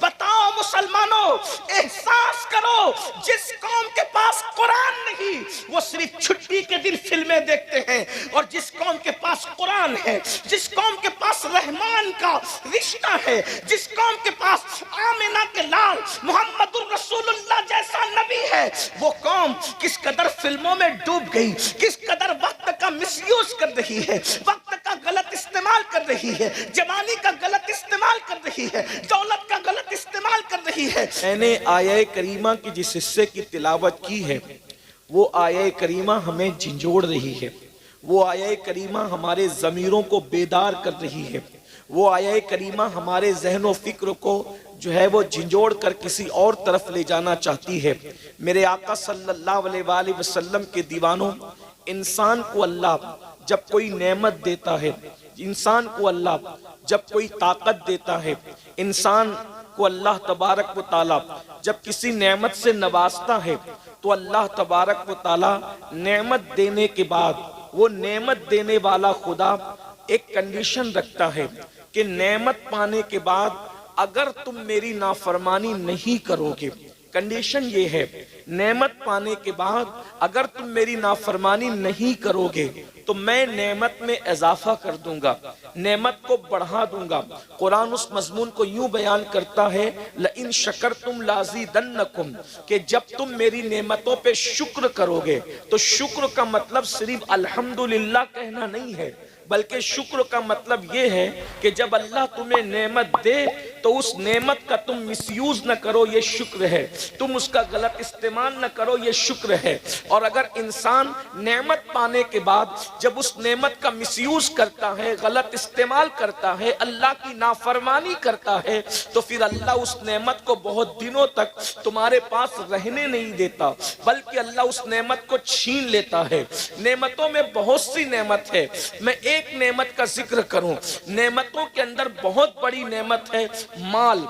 बताओ मुसलमानों, एहसास करो, जिस कौम के पास कुरान नहीं वो सिर्फ छुट्टी के दिन फिल्में देखते हैं, और जिस कौम के पास कुरान है, जिस कौम के पास रहमान का रिश्ता है, जिस कौम के पास आमिना के लाल मुहम्मदुर रसूलुल्लाह जैसा नबी है, वो कौम किस कदर फिल्मों में डूब गई, किस कदर वक्त का मिसयूज कर रही है, वक्त का गलत इस्तेमाल कर रही है, जवानी का गलत इस्तेमाल कर रही है, दौलत का गलत इस्तेमाल कर रही है। मैंने आया करीमा की जिस हिस्से की तिलावत की है, वो आया करीमा हमें झंझोड़ रही है, वो आया करीमा हमारे ज़मीरों को बेदार कर रही है, वो आया करीमा हमारे ज़हन फिक्र को जो है वो झंझोड़ कर किसी और तरफ ले जाना चाहती है। मेरे आका सल्लल्लाहु अलैहि वसल्लम के दीवानों, इंसान को अल्लाह जब कोई नेमत देता है, इंसान को अल्लाह जब कोई ताकत देता है, इंसान को अल्लाह तबारक व ताला जब किसी नेमत से नवाजता है, तो अल्लाह तबारक व ताला नेमत देने के बाद वो नेमत देने वाला खुदा एक कंडीशन रखता है कि नेमत पाने के बाद अगर तुम मेरी नाफरमानी नहीं करोगे, कंडीशन ये है, नेमत पाने के बाद अगर तुम मेरी नाफरमानी नहीं करोगे तो मैं नेमत में इजाफा कर दूंगा, नेमत को बढ़ा दूंगा। कुरान उस मजमून को यूं बयान करता है, लइन शकरतुम लाज़ीदन्नकुम, कि जब तुम मेरी नेमतों पे शुक्र करोगे, तो शुक्र का मतलब सिर्फ अल्हम्दुलिल्लाह कहना नहीं है, बल्कि शुक्र का मतलब ये है कि जब अल्लाह तुम्हें नेमत दे तो उस नेमत का तुम मिसयूज न करो, ये शुक्र है, तुम उसका गलत इस्तेमाल न करो, ये शुक्र है। और अगर इंसान नेमत पाने के बाद जब उस नेमत का मिसयूज करता है, गलत इस्तेमाल करता है, अल्लाह की नाफरमानी करता है, तो फिर अल्लाह उस नेमत को बहुत दिनों तक तुम्हारे पास रहने नहीं देता, बल्कि अल्लाह उस नेमत को छीन लेता है। नेमतों में बहुत सी नेमत है, मैं एक नेमत का जिक्र करूं, नेमतों के अंदर बहुत बड़ी नेमत है माल।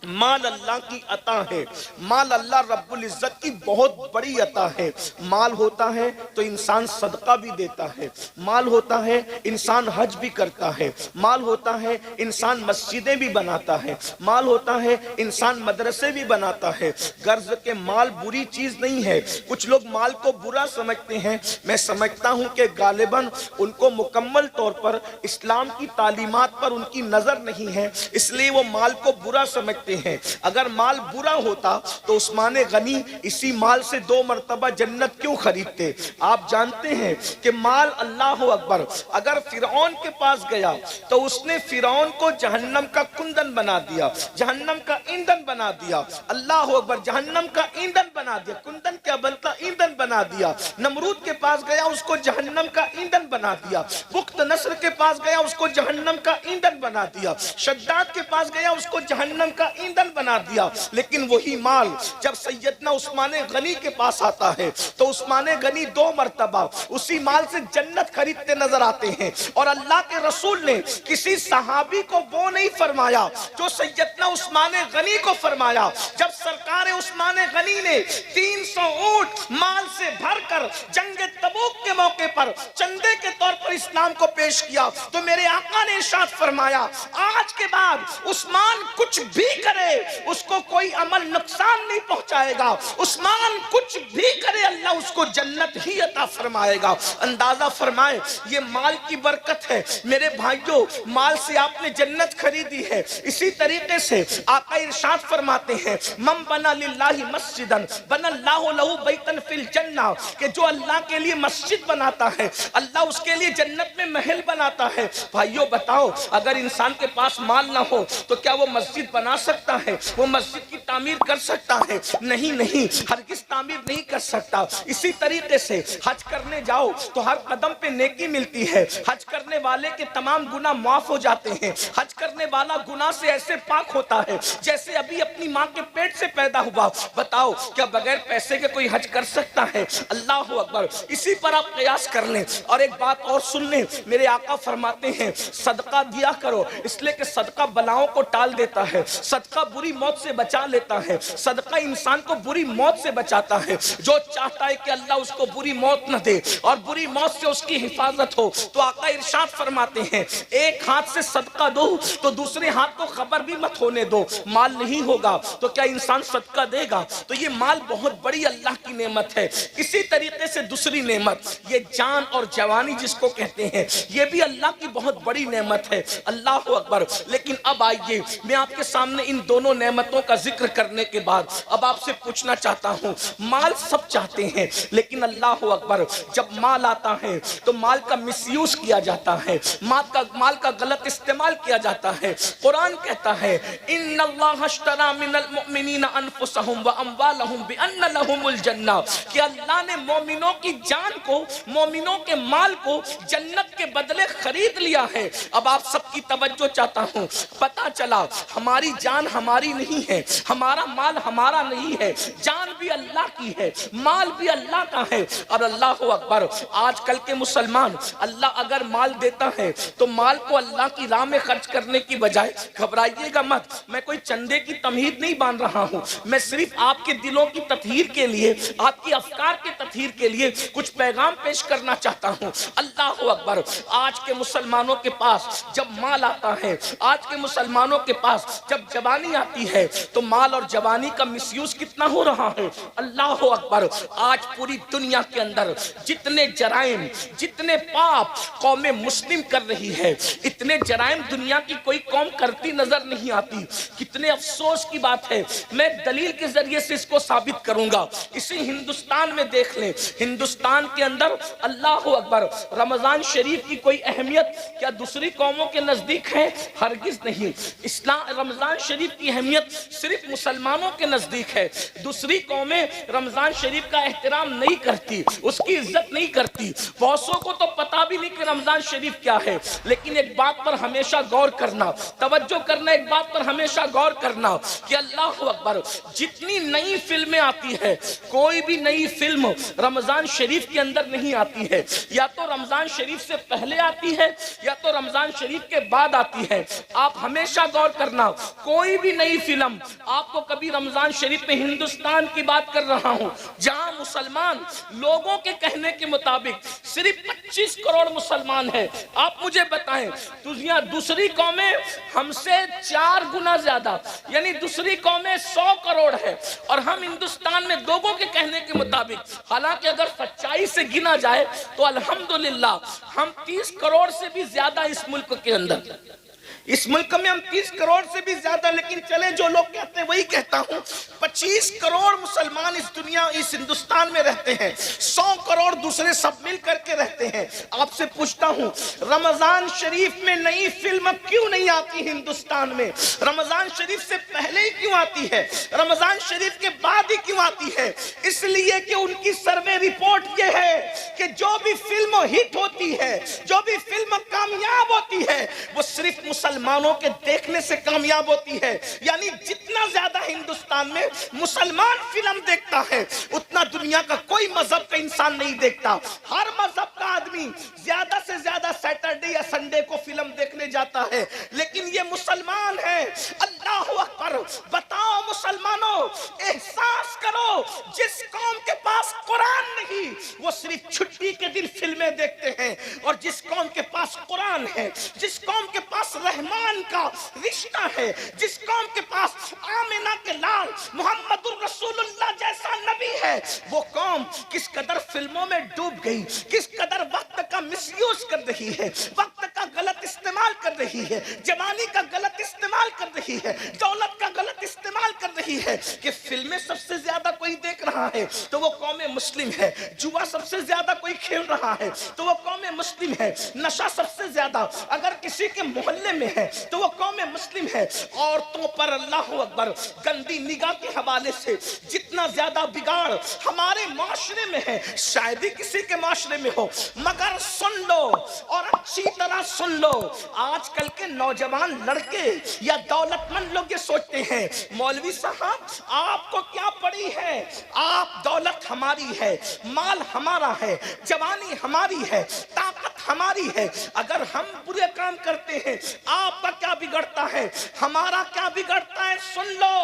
माल अल्लाह की अता है, माल अल्लाह रब्बुल इज्जत की बहुत बड़ी अता है। माल होता है तो इंसान सदका भी देता है, माल होता है इंसान हज भी करता है, माल होता है इंसान मस्जिदें भी बनाता है, माल होता है इंसान मदरसे भी बनाता है। गर्ज के माल बुरी चीज नहीं है, कुछ लोग माल को बुरा समझते हैं, मैं समझता हूं कि गालिबन उनको मुकम्मल तौर पर इस्लाम की तालीमात पर उनकी नजर नहीं है, इसलिए वो माल को बुरा समझते हैं। अगर माल बुरा होता तो उस्मान गनी इसी माल से 2 मरतबा जन्नत क्यों खरीदते? आप जानते हैं कि माल, अल्लाह अकबर, अगर फिरौन के पास गया तो उसने फिरौन को जहन्नम का कुंदन बना दिया, जहन्नम का ईंधन बना दिया। अल्लाह अकबर, जहन्नम का ईंधन बना दिया, कुंदन क्या बनता, ईंधन बना दिया। नमरूद के पास गया, उसको जहन्नम का ईंधन बना दिया। बुख्त नस्र के पास गया, उसको जहन्नम का ईंधन बना दिया। शद्दाद के पास गया, उसको जहन्नम का ईंधन बना दिया। लेकिन वही माल जब सैयदना उस्मान गनी के पास आता है तो उस्मान गनी 2 मरतबा उसी माल से जन्नत खरीदते नजर आते हैं। और अल्लाह के रसूल ने किसी सहाबी को वो नहीं फरमाया जो सैयदना उस्मान गनी को फरमाया। जब सरकार उस्मान गनी ने 300 ऊंट माल से भरकर जंग तबूक के मौके पर चंदे के तौर पर इस्लाम को पेश किया तो मेरे आका ने इरशाद फरमाया, आज के बाद उस्मान कुछ भी करे उसको कोई अमल नुकसान नहीं पहुंचाएगा, उस्मान कुछ भी करे अल्लाह उसको जन्नत ही अता फरमाएगा। अंदाजा फरमाए, ये माल की बरकत है। मेरे भाइयों, माल से आपने जन्नत खरीदी है। इसी तरीके से आका इरशाद फरमाते हैं, मम बना लिल्लाहि मस्जिदन बनल्लाहु लहू बैतन फिल जन्ना, कि जो अल्लाह के लिए मस्जिद बनाता है अल्लाह उसके लिए जन्नत में महल बनाता है। भाइयों बताओ, अगर इंसान के पास माल ना हो तो क्या वो मस्जिद बना सकता है? वो मस्जिद की तामीर कर सकता है? नहीं नहीं, हरगिज़ तामीर नहीं कर सकता। इसी तरीके से हज करने जाओ तो हर कदम पे नेकी मिलती है। हज करने वाले के तमाम गुनाह माफ हो जाते हैं। हज करने वाला गुनाह से ऐसे पाक होता है जैसे अभी अपनी माँ के पेट कैसे पैदा हुआ? बताओ, क्या बगैर पैसे के कोई हज कर सकता है? अल्लाह अकबर। इसी पर आप कयास कर लें। और एक बात और सुन लें, मेरे आका फरमाते हैं सदका दिया करो, इसलिए कि सदका बलाओं को टाल देता है, सदका बुरी मौत से बचा लेता है, सदका इंसान को बुरी मौत से बचाता है। जो चाहता है कि अल्लाह उसको बुरी मौत न दे और बुरी मौत से उसकी हिफाजत हो, तो आका इरशाद फरमाते हैं एक हाथ से सदका दो तो दूसरे हाथ को खबर भी मत होने दो। माल नहीं होगा तो क्या इंसान सदका देगा? तो ये माल बहुत बड़ी अल्लाह की नेमत है। इसी तरीके से दूसरी नेमत, ये जान और जवानी जिसको कहते हैं, ये भी अल्लाह की बहुत बड़ी नेमत है। अल्लाह अकबर। लेकिन अब आइए, मैं आपके सामने इन दोनों नेमतों का जिक्र करने के बाद अब आपसे पूछना चाहता हूं, माल सब चाहते हैं, लेकिन अल्लाह अकबर, जब माल आता है तो माल का मिसयूज किया जाता है, माल का गलत इस्तेमाल किया जाता है। कुरान कहता है इन्नल्लाह अश्तरा मिनल मुमिनीना अनफुसहुम व अमवालहुम बिअन्न लहुमुल जन्नह, कि अल्लाह ने मोमिनों की जान को, मोमिनों के माल को जन्नत के बदले खरीद लिया है। अब आप सबकी तवज्जो चाहता हूं। पता चला हमारी जान हमारी नहीं है, हमारा माल हमारा नहीं है, जान भी अल्लाह की है, माल भी अल्लाह का है। और अल्लाह अकबर, आजकल के मुसलमान, अल्लाह अगर माल देता है तो माल को अल्लाह की राह में खर्च करने की बजाय, घबराइएगा मत, मैं कोई चंदे की तमहीद नहीं बांध रहा हूं, मैं सिर्फ आपके दिलों की तत्हीर के लिए, आपकी अफकार के तत्हीर के लिए कुछ पैगाम पेश करना चाहता हूं। अल्लाह अकबर। आज के मुसलमानों के पास जब माल आता है, आज के मुसलमानों के पास जब जवानी आती है, तो माल और जवानी का मिसयूज कितना हो रहा है। अल्लाह अकबर। आज पूरी दुनिया के अंदर जितने जराइम, जितने पाप कौमे मुस्लिम कर रही है, इतने जराइम दुनिया की कोई कौम करती नजर नहीं आती। कितने अफसोस की बात है, मैं दलील के जरिए से इसको साबित करूंगा। इसी हिंदुस्तान में देख लें, हिंदुस्तान के अंदर अल्लाह अकबर, रमजान शरीफ की कोई अहमियत क्या दूसरी कौमों के नजदीक है? हरगिज नहीं। इस्लाम, रमजान शरीफ की अहमियत सिर्फ मुसलमानों के नजदीक है। दूसरी कौमें रमजान शरीफ का एहतराम नहीं करती, उसकी इज्जत नहीं करती। बहुतों को तो पता भी नहीं कि रमजान शरीफ क्या है। लेकिन एक बात पर हमेशा गौर करना, तवज्जो करना, एक बात पर हमेशा गौर करना कि अल्लाह अकबर, जितनी नई फिल्में आती है, कोई भी नई फिल्म रमजान शरीफ के अंदर नहीं आती है। या तो रमजान शरीफ से पहले आती है या तो रमजान शरीफ के बाद आती है। आप हमेशा गौर करना, कोई भी नई फिल्म आपको कभी रमजान शरीफ में, हिंदुस्तान की बात कर रहा हूं, जहां मुसलमान लोगों के कहने के मुताबिक सिर्फ 25 करोड़ मुसलमान हैं, आप मुझे बताएं, दुनिया दूसरी कौमें हमसे 4 गुना ज्यादा, यानी दूसरी कौमें 100 करोड़ है और हम हिंदुस्तान में लोगों के कहने के मुताबिक, हालांकि अगर सच्चाई से गिना जाए तो अल्हम्दुलिल्लाह हम 30 करोड़ से भी ज्यादा इस मुल्क के अंदर, इस मुल्क में हम 30 करोड़ से भी ज्यादा। लेकिन चले, जो लोग कहते हैं वही कहता हूं, 25 करोड़ मुसलमान इस दुनिया, इस हिंदुस्तान में रहते हैं, 100 करोड़ दूसरे सब मिल करके रहते हैं। आपसे पूछता हूं, रमजान शरीफ में नई फिल्म क्यों नहीं आती हिंदुस्तान में? रमजान शरीफ से पहले ही क्यों आती है? रमजान शरीफ के बाद ही क्यों आती है? इसलिए कि उनकी सर्वे रिपोर्ट ये है कि जो भी फिल्म हिट होती है, जो भी फिल्म कामयाब होती है, वो सिर्फ मुसलमानों के देखने से कामयाब होती है। यानी जितना ज्यादा हिंदुस्तान में मुसलमान फिल्म देखता है, उतना दुनिया का कोई मजहब का इंसान नहीं देखता। हर मजहब का आदमी ज्यादा से ज्यादा सैटरडे या संडे को फिल्म देखने जाता है, लेकिन ये मुसलमान है। अल्लाह अकबर। बताओ मुसलमानों, एहसास करो, जिस कौम के पास कुरान नहीं, वो सिर्फ छुट्टी के दिन फिल्में देखते हैं, और जिस कौम के पास कुरान है, जिस कौम के पास रहमान का रिश्ता है, जिस कौम के पास आमिना के लाल मुहम्मदुर रसूलुल्लाह जैसा नबी है, वो कौम किस कदर फिल्मों में डूब गई, किस कदर वक्त का मिसयूज कर रही है, वक्त का गलत इस्तेमाल कर रही है, जवानी का गलत इस्तेमाल कर रही है, दौलत का गलत इस्तेमाल कर रही है, कि फिल्में सबसे ज्यादा कोई देख रहा है तो वो कौम मुस्लिम है, जुआ सबसे ज्यादा कोई खेल रहा है तो वो कौम मुस्लिम है, नशा सबसे ज्यादा अगर किसी के मोहल्ले में है तो वो कौम मुस्लिम है। औरतों पर अल्लाह अकबर गंदी निगाह के हवाले से जितने जितना ज्यादा बिगाड़ हमारे माशरे में है शायद ही किसी के माशरे में हो। मगर सुन लो और अच्छी तरह सुन लो, आजकल के नौजवान लड़के या दौलतमंद लोग ये सोचते हैं मौलवी साहब आपको क्या पड़ी है, आप दौलत हमारी है, माल हमारा है, जवानी हमारी है, ताकत हमारी है, अगर हम बुरे काम करते हैं आपका क्या बिगड़ता है, हमारा क्या बिगड़ता है। सुन लो,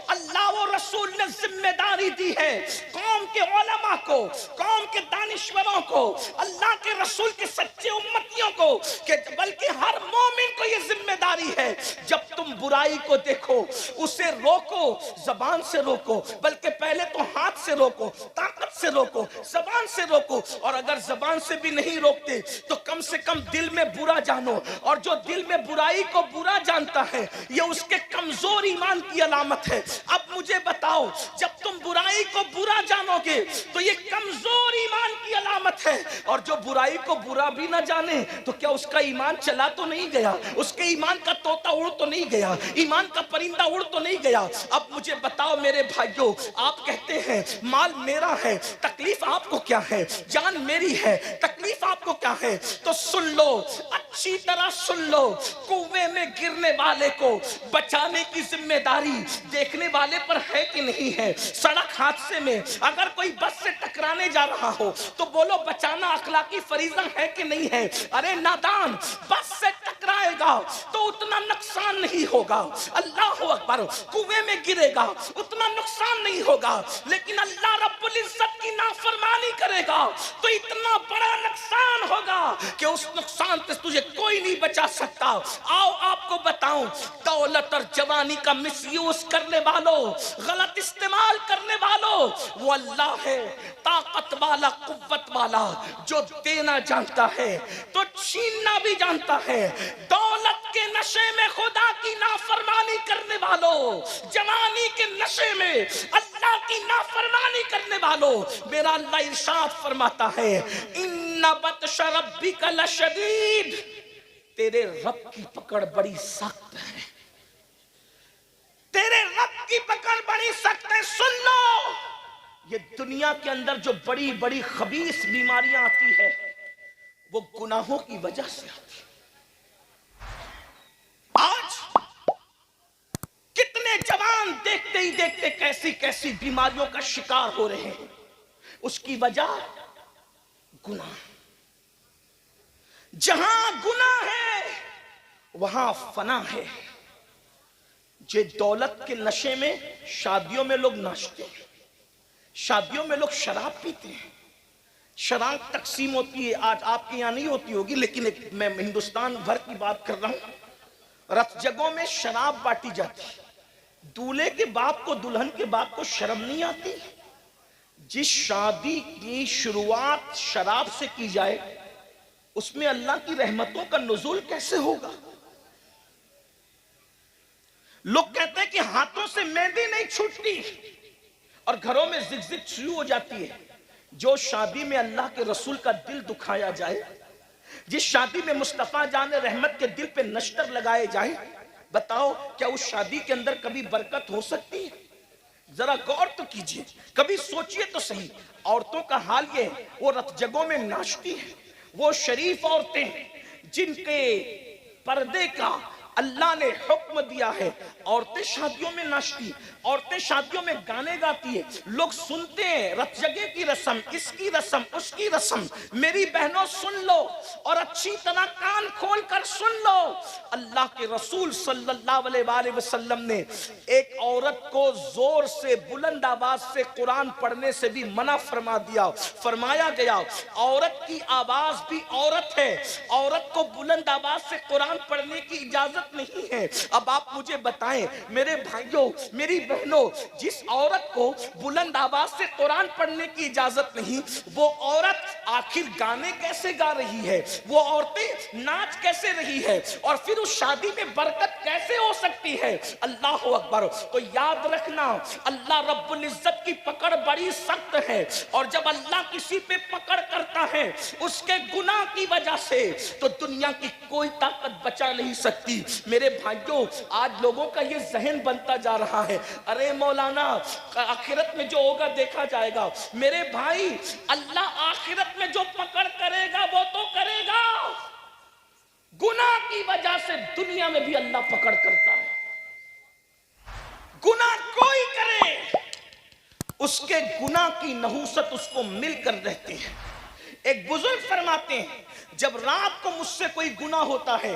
अल्लाह और रसूल ने जिम्मेदारी दी है कौम के उलमा को, कौम के दानिश्वरों को, अल्लाह के रसूल के सच्चे उम्मतियों को, कि बल्कि हर मोमिन को यह जिम्मेदारी है जब तुम बुराई को देखो उसे रोको, जबान से रोको, बल्कि पहले तो हाथ से रोको, ताकत से रोको, जबान से रोको, और अगर जबान से भी नहीं रोकते तो कम से कम दिल में बुरा जानो, और जो दिल में बुराई को बुरा जानता है ये उसके कमजोर ईमान की अलामत है। अब मुझे बताओ, जब तुम बुराई को बुरा जानोगे तो ये कमजोर ईमान की अलामत है, और जो बुराई को बुरा भी ना जाने तो क्या उसका ईमान चला तो नहीं गया, उसके ईमान का तोता उड़ तो नहीं गया, ईमान का परिंदा उड़ तो नहीं गया। अब मुझे बताओ मेरे भाइयों, आप कहते हैं माल मेरा है, तकलीफ आपको क्या है, जान मेरी है, तकलीफ आपको क्या है, तो सुन लो, अच्छी तरह सुन लो, कुएं में गिरने वाले को बचाने की जिम्मेदारी देखने वाले पर है कि नहीं है। सड़क हादसे में अगर कोई बस से टकराने जा रहा हो तो बोलो बचाना अखलाकी फरीजा है कि नहीं है। अरे नादान, बस से टकराएगा तो उतना नुकसान नहीं होगा, अल्लाह अकबर, कुएं में गिरेगा उतना नुकसान नहीं होगा, लेकिन अल्लाह रब्बुल इज्जत की नाफरमानी करेगा तो इतना बड़ा नुकसान होगा कि उस नुकसान से तुझे कोई नहीं बचा सकता। आओ आपको बताऊं, दौलत और जवानी का मिसयूज करने वालों, गलत इस्तेमाल करने वालों, वो अल्लाह है ताकत वाला, कुव्वत वाला, जो देना जानता है तो छीनना भी जानता है। दौलत के नशे में खुदा की नाफरमानी करने वालों, जवानी के नशे में अल्लाह की नाफरमानी करने वालों, मेरा अल्लाह इरशाद फरमाता है इन्ना बत्श रब्बिका लशदीद, तेरे रब की पकड़ बड़ी सख्त है, तेरे रब की पकड़ बड़ी सख्त है। सुन लो, ये दुनिया के अंदर जो बड़ी बड़ी खबीस बीमारियां आती है वो गुनाहों की वजह से आती है। आज कितने जवान देखते ही देखते कैसी कैसी बीमारियों का शिकार हो रहे हैं, उसकी वजह गुनाह। जहां गुनाह है वहां फना है। जे दौलत के नशे में शादियों में लोग नाचते हैं, शादियों में लोग शराब पीते हैं, शराब तकसीम होती है, आज आपके यहां नहीं होती होगी लेकिन मैं हिंदुस्तान भर की बात कर रहा हूं। रथ जगहों में शराब बांटी जाती है, दूल्हे के बाप को, दुल्हन के बाप को शर्म नहीं आती? जिस शादी की शुरुआत शराब से की जाए उसमें अल्लाह की रहमतों का नुज़ूल कैसे होगा? लोग कहते हैं कि हाथों से मेहंदी नहीं छूटती और घरों में जिग-जिग शुरू हो जाती है। जो शादी में अल्लाह के रसूल का दिल दुखाया जाए, जिस शादी में मुस्तफा जान रहमत के दिल पे नश्तर लगाए जाए, बताओ क्या उस शादी के अंदर कभी बरकत हो सकती है? जरा गौर तो कीजिए, कभी सोचिए तो सही। औरतों का हाल ये, वो रथ जगहों में नाचती है, वो शरीफ औरतें जिनके पर्दे का अल्लाह ने हुक्म दिया है, औरतें शादियों में नाचती, औरतें शादियों में गाने गाती है, लोग सुनते हैं, रथ जगह की रस्म, इसकी रस्म, उसकी रस्म। मेरी बहनों सुन लो और अच्छी तरह कान खोल कर सुन लो, अल्लाह के रसूल सल्लल्लाहु अलैहि वसल्लम ने एक औरत को जोर से बुलंद आवाज से कुरान पढ़ने से भी मना फरमा दिया। फरमाया गया औरत की आवाज भी औरत है, औरत को बुलंद आवाज से कुरान पढ़ने की इजाजत नहीं है। अब आप मुझे बताएं मेरे भाइयों, मेरी बहनों, जिस औरत को बुलंद आवाज से कुरान पढ़ने की इजाजत नहीं, वो औरत आखिर गाने कैसे गा रही है, वो औरतें नाच कैसे रही है, और फिर उस शादी में बरकत कैसे हो सकती है? अल्लाह अकबर। तो याद रखना, अल्लाह रब्बुल इज्जत की पकड़ बड़ी सख्त है, और जब अल्लाह किसी पे पकड़ करता है उसके गुनाह की वजह से, तो दुनिया की कोई ताकत बचा नहीं सकती। मेरे भाइयों, आज लोगों का ये जहन बनता जा रहा है, अरे मौलाना आखिरत में जो होगा देखा जाएगा। मेरे भाई, अल्लाह आखिरत में जो पकड़ करेगा वो तो करेगा। गुनाह की वजह से दुनिया में भी अल्लाह पकड़ करता है। गुनाह कोई करे, उसके गुनाह की नहूसत उसको मिलकर रहती है। एक बुजुर्ग फरमाते हैं, जब रात को मुझसे कोई गुनाह होता है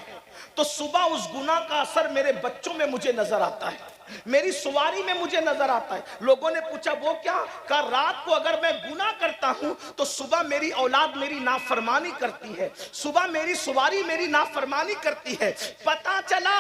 तो सुबह उस गुनाह का असर मेरे बच्चों में मुझे नजर आता है, मेरी सवारी में मुझे नजर आता है। लोगों ने पूछा वो क्या? कहा रात को अगर मैं गुनाह करता हूं तो सुबह मेरी औलाद मेरी नाफरमानी करती है, सुबह मेरी सवारी मेरी नाफरमानी करती है। पता चला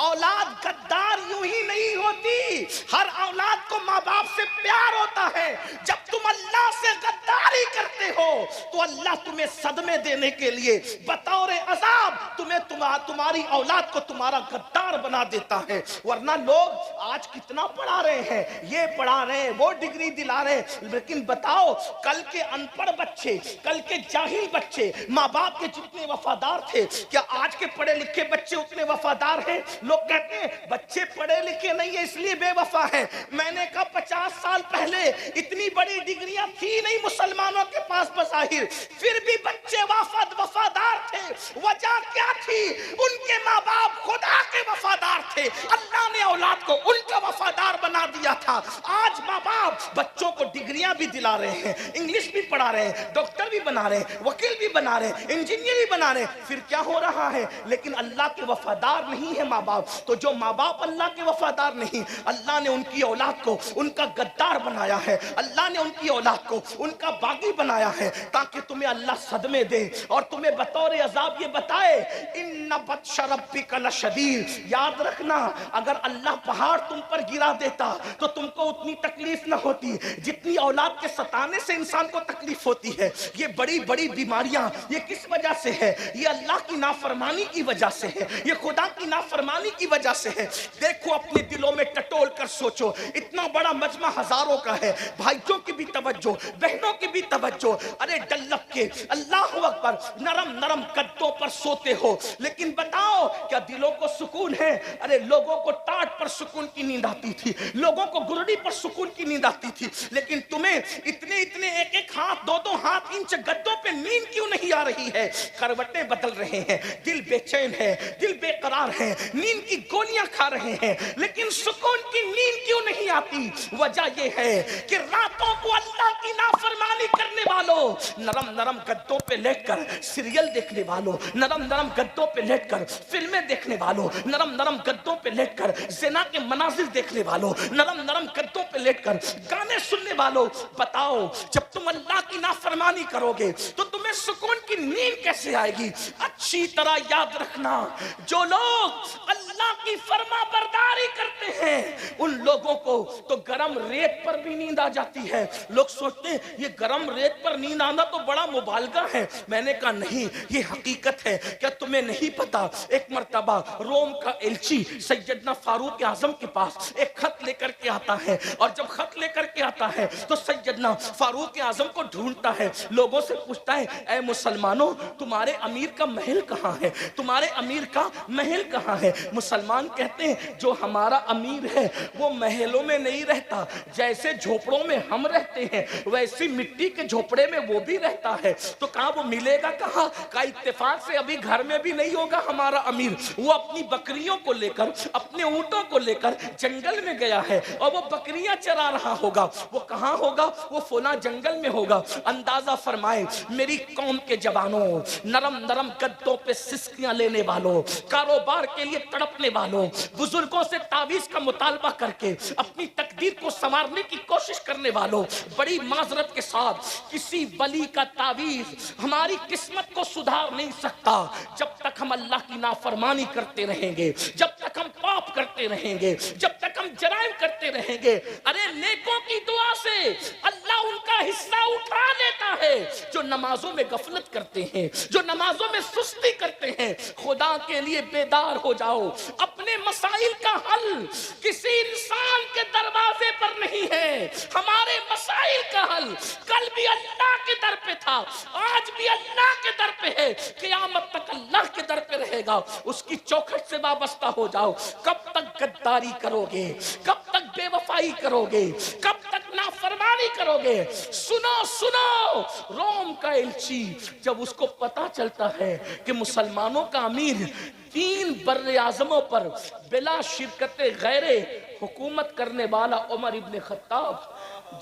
औलाद गद्दार यूं ही नहीं होती, हर औलाद को माँ बाप से प्यार होता है। जब तुम अल्लाह से गद्दारी करते हो तो अल्लाह तुम्हें सदमे देने के लिए बतौर अजाब तुम्हें तुम्हारी औलाद को तुम्हारा गद्दार बना देता है। वरना लोग आज कितना पढ़ा रहे हैं, ये पढ़ा रहे हैं, वो डिग्री दिला रहे हैं, लेकिन बताओ कल के अनपढ़ बच्चे, कल के जाहिल बच्चे माँ बाप के जितने वफादार थे, क्या आज के पढ़े लिखे बच्चे उतने वफादार हैं? लोग कहते हैं बच्चे पढ़े लिखे नहीं है इसलिए बेवफा है। मैंने कहा 50 साल पहले इतनी बड़ी डिग्रियां थी नहीं मुसलमानों के पास बज़ाहिर, फिर भी बच्चे वफादार थे। वजह क्या थी? उनके माँ बाप खुदा के वफादार थे, अल्लाह ने औलाद को उनका वफादार बना दिया था। आज माँ बाप बच्चों को डिग्रियां भी दिला रहे हैं, इंग्लिश भी पढ़ा रहे हैं, डॉक्टर भी बना रहे हैं, वकील भी बना रहे हैं, इंजीनियर भी बना रहे हैं, फिर क्या हो रहा है? लेकिन अल्लाह के वफादार नहीं है माँ बाप। तो जो माँ बाप अल्लाह के वफादार नहीं, अल्लाह ने उनकी औलाद को उनका गद्दार बनाया है, अल्लाह ने उनकी औलाद को उनका बागी बनाया है, ताकि तुम्हें अल्लाह सदमे दे और तुम्हें बतौर अजाब ये बताए इन्ना बत्शा रब्बिका लशदीद। याद रखना, अगर अल्लाह पहाड़ तुम पर गिरा देता तो तुमको उतनी तकलीफ ना होती जितनी औलाद के सताने से इंसान को तकलीफ होती है। ये बड़ी बड़ी बीमारियां ये किस वजह से है? ये अल्लाह की नाफरमानी की वजह से है, ये खुदा की नाफरमानी की वजह से है। देखो अपने दिलों में टटोल कर सोचो, इतना बड़ा मजमा हजारों का है, भाइयों की भी तवज्जो, बहनों की भी तवज्जो। अरे डल्लक के अल्लाह अकबर नरम नरम गद्दों पर सोते हो, लेकिन बताओ क्या दिलों को सुकून है? अरे लोगों को टाट पर सुकून की नींद आती थी, लोगों को गुरड़ी पर सुकून की नींद आती थी, लेकिन तुम्हें इतने इतने एक एक हाथ दो दो हाथ इंच गद्दों पे नींद क्यों नहीं आ रही है? करवटें बदल रहे हैं, दिल बेचैन है, दिल बेकरार है, नींद की गोलियां खा रहे हैं, लेकिन सुकून की नींद क्यों नहीं आती? वजह यह है कि रातों को अल्लाह की नाफरमानी करने वालों, नरम नरम गद्दों पे लेटकर सीरियल देखने वालों, नरम नरम गद्दों पे लेटकर फिल्में देखने वालों, नरम नरम गद्दों पे लेटकर ज़िना के मनाजिर देखने वालों, नरम नरम गद्दों पे लेटकर गाने सुनने वालों, बताओ जब तुम अल्लाह की नाफरमानी करोगे तो तुम्हें सुकून की नींद कैसे आएगी? अच्छी तरह याद रखना, जो लोग अल्लाह की फरमाबरदारी करते हैं उन लोगों को तो गरम रेत पर भी नींद आ जाती है। लोग सोचते हैं ये गरम रेत पर नींद आना तो बड़ा मुबालगा है। मैंने कहा नहीं, ये हकीकत है। क्या तुम्हें नहीं पता, एक मर्तबा रोम का एलची सैयदना फारूक आजम के पास एक खत लेकर के आता है, और जब खत लेकर के आता है तो सैयदना फारूक आजम को ढूंढता है, लोगों से पूछता है ऐ मुसलमानों तुम्हारे अमीर का महल कहाँ है, तुम्हारे अमीर का महल कहाँ है? मुसलमान कहते हैं जो हमारा अमीर है वो महलों में नहीं रहता, जैसे झोपड़ों में हम रहते हैं वैसी मिट्टी के झोपड़े में वो भी रहता है। तो कहा वो मिलेगा कहाँ? का इत्तेफाक से अभी घर में भी नहीं होगा हमारा अमीर, वो अपनी बकरियों को लेकर अपने ऊंटों को लेकर जंगल में गया है और वो बकरियां चरा रहा होगा। वो कहाँ होगा? वो फुला जंगल में होगा। अंदाजा फरमाए मेरी कौम के जवानों, नरम नरम गद्दों पे सिस्कियां लेने वालों, कारोबार के लिए तड़पने वालों, बुजुर्गों से तावीज का मुतालबा करके अपनी तकदीर को संवारने की कोशिश करने वालों, बड़ी माजरत के साथ किसी वली का तावीज हमारी किस्मत को सुधार नहीं सकता। जब तक हम अल्लाह की नाफरमानी करते रहेंगे, जब तक हम पाप करते रहेंगे, जब तक हम जराइम करते रहेंगे, अरे नेकों की दुआ से अल्लाह उनका हिस्सा उठा लेता है जो नमाजों में गफलत करते हैं, जो नमाजों में सुस्ती करते हैं। खुदा के लिए बेदार हो जाओ, अपने मसाइल का हल किसी इंसान के दरवाजे पर नहीं है, हमारे मसाइल का हल कल भी अल्लाह के दर पे पे था, आज भी अल्लाह के दर पे है, क़यामत तक अल्लाह के दर पे रहेगा। उसकी चौखट से वाबस्ता हो जाओ। कब तक गद्दारी करोगे, कब तक बेवफाई करोगे, कब तक नाफरमानी करोगे? सुनो सुनो, रोम का एलची जब उसको पता चलता है कि मुसलमानों का अमीर 3 बर्रे आजमों पर बिला शिरकत गैरे हुकूमत करने वाला उमर इब्ने खत्ताब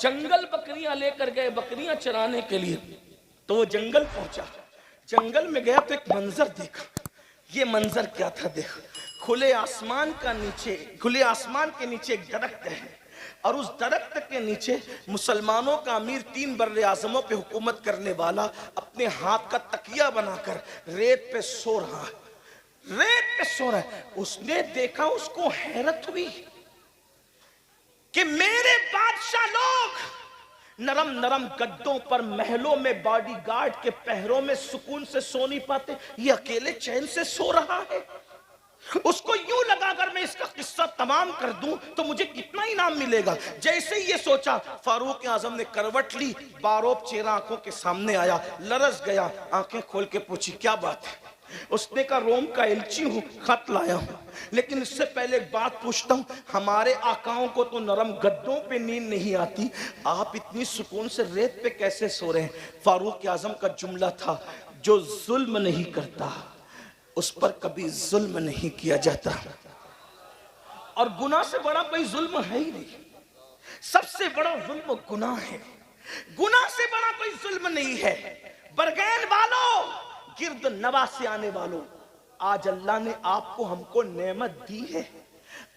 जंगल बकरियां लेकर गए बकरियां चराने के लिए, तो वो जंगल पहुंचा। जंगल में गया तो एक मंजर देखा। ये मंजर क्या था? देखो, खुले आसमान के नीचे एक दरख्त है और उस दरख्त के नीचे मुसलमानों का अमीर 3 बर्रे आजमों पे हुकूमत करने वाला अपने हाथ का तकिया बनाकर रेत पे सो रहा है, रेत पे सो रहा है। उसने देखा, उसको हैरत हुई कि मेरे बादशाह लोग नरम नरम गद्दों पर महलों में बॉडीगार्ड के पहरों में सुकून से सो नहीं पाते, ये अकेले चैन से सो रहा है। उसको यूं लगा अगर मैं इसका किस्सा तमाम कर दूं तो मुझे कितना इनाम मिलेगा। जैसे ही ये सोचा, फारूक आजम ने करवट ली, बारोब चेहरा आंखों के सामने आया, लरस गया, आंखें खोल के पूछी क्या बात है? उसने कहा रोम का एलची हूं, खत लाया हूं, लेकिन इससे पहले एक बात पूछता हूं, हमारे आकाओं को तो नरम गद्दों पे नींद नहीं आती, आप इतनी सुकून से रेत पे कैसे सो रहे हैं? फारूक आजम का जुमला था, जो जुल्म नहीं करता उस पर कभी जुल्म नहीं किया जाता। और गुनाह से बड़ा कोई जुल्म है ही नहीं। सबसे बड़ा जुल्म गुनाह है, गुनाह से बड़ा कोई जुल्म नहीं है। बरगैन वालों, गिरद नवा से आने वालों, आज अल्लाह ने आपको हमको नेमत दी है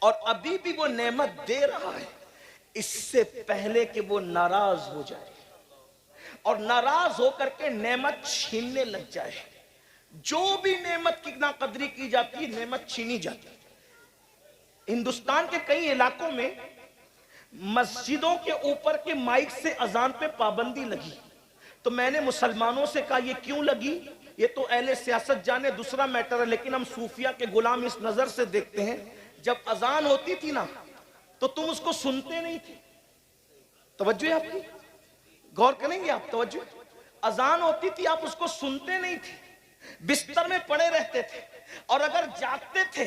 और अभी भी वो नेमत दे रहा है, इससे पहले कि वो नाराज हो जाए और नाराज होकर के नेमत छीनने लग जाए। जो भी नेमत की नाकदरी की जाती है, नेमत छीनी जाती है। हिंदुस्तान के कई इलाकों में मस्जिदों के ऊपर के माइक से अजान पे पाबंदी लगी, तो मैंने मुसलमानों से कहा ये क्यों लगी? ये तो अहले सियासत जाने, दूसरा मैटर है, लेकिन हम सूफिया के गुलाम इस नजर से देखते हैं, जब अजान होती थी ना तो तुम उसको सुनते नहीं थे। तवज्जो है आपकी, गौर करेंगे आप, तवज्जो। अजान होती थी, आप उसको सुनते नहीं थे, बिस्तर में पड़े रहते थे, और अगर जागते थे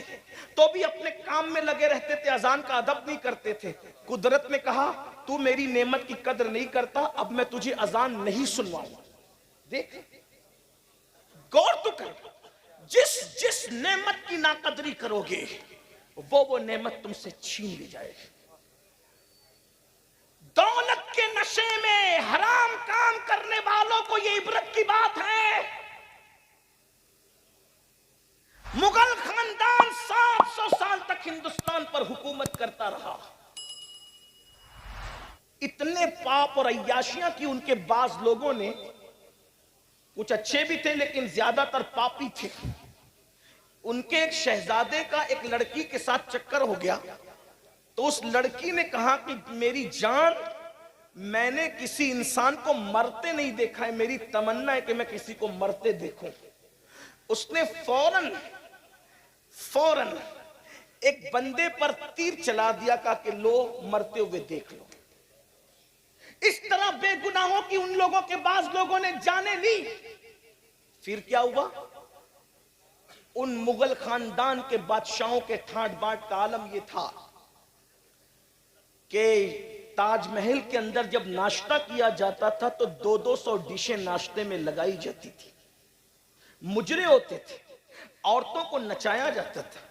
तो भी अपने काम में लगे रहते थे, अजान का अदब नहीं करते थे। कुदरत ने कहा तू मेरी नेमत की कदर नहीं करता, अब मैं तुझे अजान नहीं सुनवाऊंगा। देख, गौर तो कर, जिस नेमत की नाकदरी करोगे वो नेमत तुमसे छीन ली जाएगी। दौलत के नशे में हराम काम करने वालों को ये इबरत की बात है। मुगल खानदान 700 साल तक हिंदुस्तान पर हुकूमत करता रहा। इतने पाप और अय्याशियां की उनके बाज लोगों ने, कुछ अच्छे भी थे लेकिन ज्यादातर पापी थे। उनके एक शहजादे का एक लड़की के साथ चक्कर हो गया, तो उस लड़की ने कहा कि मेरी जान, मैंने किसी इंसान को मरते नहीं देखा है, मेरी तमन्ना है कि मैं किसी को मरते देखूं। उसने फौरन एक बंदे पर तीर चला दिया, कहा कि लो मरते हुए देख लो। इस तरह बेगुनाहों की उन लोगों के बाज लोगों ने जाने ली। फिर क्या हुआ? उन मुगल खानदान के बादशाहों के ठाट बाट का आलम यह था कि ताजमहल के अंदर जब नाश्ता किया जाता था तो 200-200 डिशें नाश्ते में लगाई जाती थी। मुजरे होते थे, औरतों को नचाया जाता था,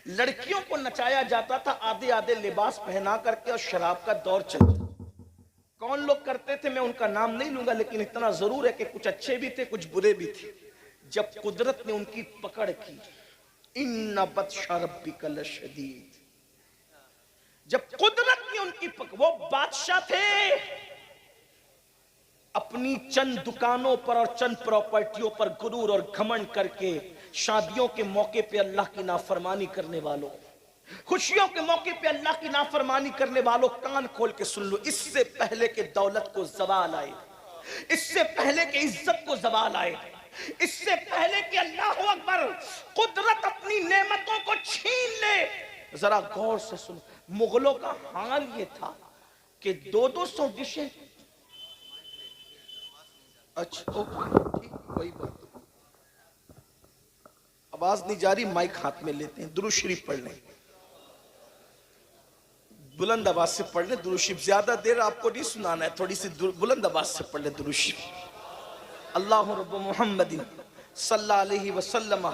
लड़कियों को नचाया जाता था, आधे आधे लिबास पहना करके, और शराब का दौर चलता। कौन लोग करते थे मैं उनका नाम नहीं लूंगा, लेकिन इतना जरूर है कि कुछ अच्छे भी थे, कुछ बुरे भी थे। जब कुदरत ने उनकी पकड़ की, इन्ना बत्शा रब्बिका लशदीद, जब कुदरत ने उनकी पकड़, वो बादशाह थे, अपनी चंद दुकानों पर और चंद प्रॉपर्टियों पर गुरूर और घमंड करके शादियों के मौके पे अल्लाह की नाफरमानी करने वालों, खुशियों के मौके पे अल्लाह की नाफरमानी करने वालों, कान खोल के सुन लो। इससे पहले के दौलत को जवाल आए, इससे पहले के इज्जत को जवाल आए, इससे पहले कि अल्लाह अकबर कुदरत अपनी नेमतों को छीन ले, जरा गौर से सुनो। मुगलों का हाल ये था कि 200-200 डिशें, अच्छा ओके ठीक, कोई बात नहीं। आवाज नहीं जा रही, माइक हाथ में लेते हैं, दुरूद शरीफ पढ़ लें, बुलंद आवाज से पढ़ लें दुरूद शरीफ। ज्यादा देर आपको नहीं सुनाना है, थोड़ी सी बुलंद आवाज से पढ़ लें दुरूद शरीफ। अल्लाहु रब्बु मुहम्मदिन सल्लल्लाहु अलैहि वसल्लम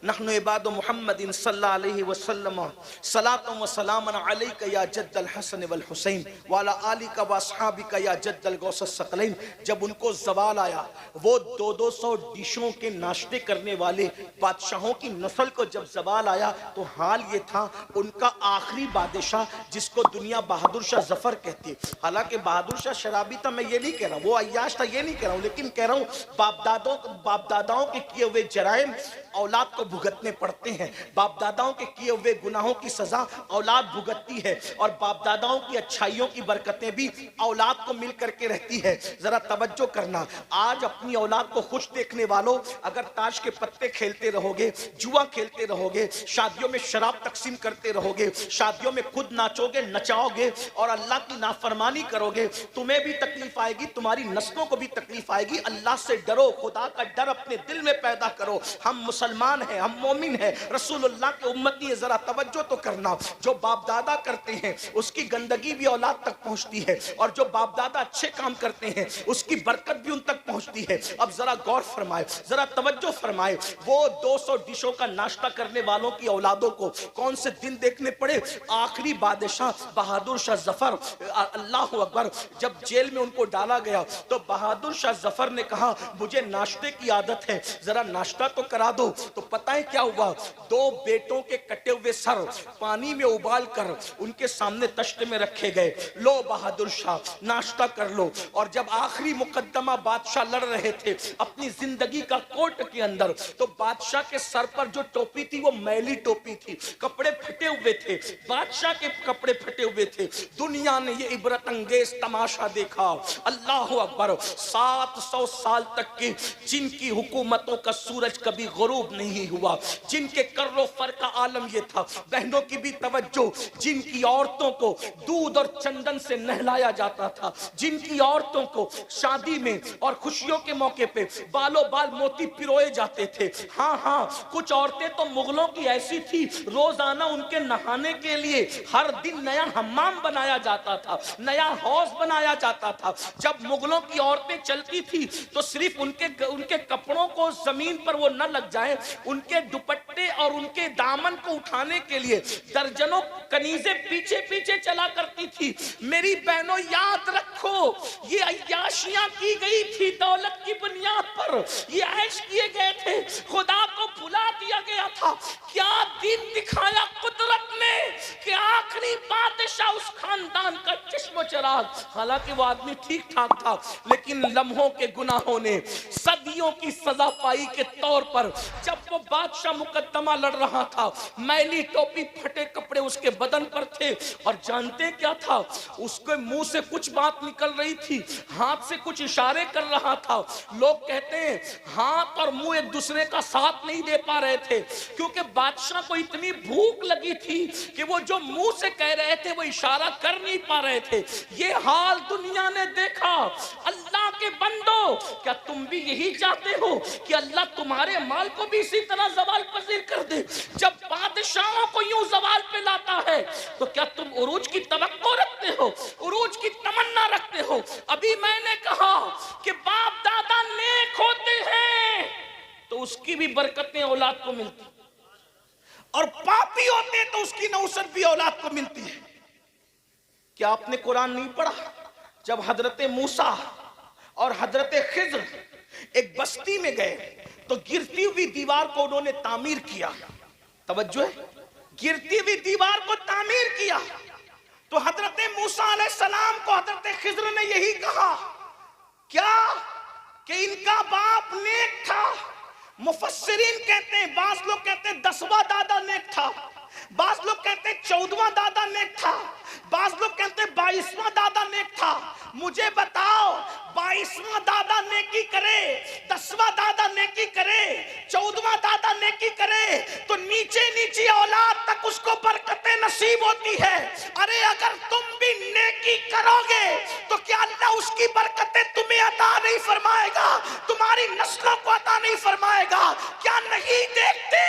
नहनु इबादु मुहम्मदिन सल्लल्लाहु अलैहि वसल्लम सलातु व सलामन अलैका या जद्दल हसन वल हुसैन व अला आलिका व अस्हाबिका या जद्दल गौस सकलैन। जब उनको ज़वाल आया, वो 200 डिशों के नाश्ते करने वाले बादशाहों की नस्ल को जब ज़वाल आया तो हाल ये था, उनका आखिरी बादशाह जिसको दुनिया बहादुर शाह जफर कहती है, हालांकि बहादुर शाह शराबी था, मैं ये नहीं कह रहा, वो अय्याश था ये नहीं कह रहा हूँ, लेकिन कह रहा हूँ बाप दादाओं के किए हुए जराइम औलाद को भुगतने पड़ते हैं, बाप दादाओं के किए हुए गुनाहों की सजा औलाद भुगतती है, और बाप दादाओं की अच्छाइयों की बरकतें भी औलाद को मिल करके रहती है। जरा तवज्जो करना, आज अपनी औलाद को खुश देखने वालों, अगर ताश के पत्ते खेलते रहोगे, जुआ खेलते रहोगे, शादियों में शराब तकसीम करते रहोगे, शादियों में खुद नाचोगे नचाओगे और अल्लाह की नाफरमानी करोगे, तुम्हें भी तकलीफ आएगी, तुम्हारी नस्लों को भी तकलीफ आएगी। अल्लाह से डरो, खुदा का डर अपने दिल में पैदा करो। हम मुसलमान हैं, हम मोमिन हैं, रसूलुल्लाह के उम्मती है, जरा तवज्जो तो करना। जो बाप दादा करते हैं उसकी गंदगी भी औलाद तक पहुंचती है, और जो बाप दादा अच्छे काम करते हैं उसकी बरकत भी उन तक पहुंचती है। अब जरा गौर फरमाए, जरा तवज्जो फरमाए, वो 200 डिशों का नाश्ता करने वालों की औलादों को कौन से दिन देखने पड़े? आखिरी बादशाह बहादुर शाह जफर, अल्लाह अकबर, जब जेल में उनको डाला गया तो बहादुर शाह जफर ने कहा, मुझे नाश्ते की आदत है, जरा नाश्ता तो करा दो। तो पता है क्या हुआ? 2 बेटों के कटे हुए सर पानी में उबाल कर उनके सामने तश्ते में रखे गए, लो बहादुर शाह नाश्ता कर लो। और जब आखिरी मुकद्दमा बादशाह लड़ रहे थे अपनी जिंदगी का कोर्ट के अंदर, तो बादशाह के सर पर जो टोपी थी वो मैली टोपी थी, कपड़े फटे हुए थे, बादशाह के कपड़े फटे हुए थे। दुनिया ने ये इबरत अंगेज तमाशा देखा, अल्लाह अकबर। 700 साल तक की जिनकी हुकूमतों का सूरज कभी गुरूब नहीं हुआ, जिनके कर्रो फर का आलम ये था, बहनों की भी तवज्जो, जिनकी औरतों को दूध और चंदन से नहलाया जाता था, जिनकी औरतों को शादी में और खुशियों के मौके पे बालों बाल मोती पिरोए जाते थे। हाँ हाँ, कुछ औरतें तो मुगलों की ऐसी थी, रोजाना उनके नहाने के लिए हर दिन नया हम्माम बनाया जाता था, नया हौज बनाया जाता था। जब मुगलों की औरतें चलती थी तो सिर्फ उनके कपड़ों को जमीन पर वो न लग जाए, उनके दुपट्टे और उनके दामन को उठाने के लिए दर्जनों कनीजें पीछे पीछे चला करती थी। मेरी बहनों याद रखो, ये अय्याशियां की गई थी दौलत की बुनियाद पर, ये ऐश किए गए थे, खुदा को भुला दिया गया था। क्या दिन दिखाया कुदरत ने कि आखिरी बादशाह उस खानदान का चश्मो चिराग, हालांकि वो आदमी ठीक ठाक था, लेकिन लम्हों के गुनाहों ने सदियों की सजा पाई के तौर पर जब वो बादशाह मुकद्दमा लड़ रहा था, मैली टोपी फटे कपड़े उसके बदन पर थे, और जानते क्या था? उसके मुंह से कुछ बात निकल रही थी, हाथ से कुछ इशारे कर रहा था। लोग कहते हैं हाथ और मुंह एक दूसरे का साथ नहीं दे पा रहे थे, क्योंकि बादशाह को इतनी भूख लगी थी कि वो जो मुंह से कह रहे थे वो इशारा कर नहीं पा रहे थे। ये हाल दुनिया ने देखा। अल्लाह के बंदो, क्या तुम भी यही चाहते हो कि अल्लाह तुम्हारे माल को भी इसी तरह ज़वाल पजीर कर दे? जब बादशाहों को यूं ज़वाल पे लाता है तो क्या तुम उरूज की तवक्को रखते हो, उरूज की तमन्ना रखते हो? अभी मैंने कहा कि बाप दादा नेक होते हैं तो उसकी भी बरकतें औलाद को मिलती, और पापी होते तो उसकी नौसत भी औलाद को मिलती है। क्या आपने कुरान नहीं पढ़ा? जब हजरत मूसा और हजरत खिज्र एक बस्ती में गए तो गिरती हुई दीवार को उन्होंने तामीर किया। तवज्जो है, गिरती हुई दीवार को तामीर किया। तो हजरत मूसा अलैहिस्सलाम को हजरत खिज्र ने यही कहा, क्या कि इनका बाप नेक था। मुफस्सिरीन कहते हैं, बास लोग कहते हैं 10वां दादा नेक था, बास लोग कहते हैं 14वां दादा नेक था, बास लोग कहते हैं 22वां दादा नेक था। मुझे बताओ, 22वां दादा नेकी करे, 10वां दादा नेकी करे, 14वां दादा नेकी करे, तो नीचे नीचे औलाद तक उसको बरकतें नसीब होती है। अरे अगर तुम भी नेकी करोगे तो क्या अल्लाह उसकी बरकतें तुम्हें अता नहीं फरमाएगा? कभी देखते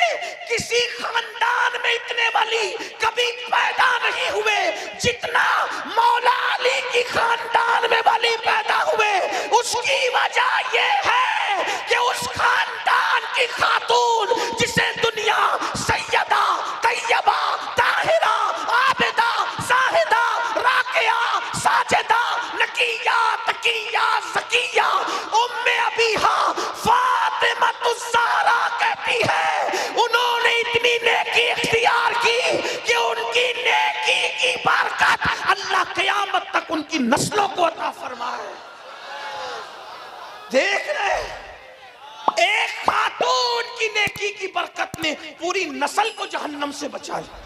किसी खानदान में इतने वली कभी पैदा नहीं हुए जितना मौला अली की खानदान में वली पैदा हुए। उसकी वजह यह है कि उस खानदान की खातून जिसे दुनिया सैयदा तैयबा ताहिरा आबिदा साहिदा राकिया साजिदा नकिया तकिया ज़किया उम्मे अबीहा फातिमा ज़हरा कहती है उन्होंने इतनी नेकी इख्तियार की कि उनकी नेकी की बरकत अल्लाह क़यामत तक उनकी नस्लों को अता फरमाए। देख रहे एक खातून की नेकी की बरकत ने पूरी नस्ल को जहन्नम से बचा लिया।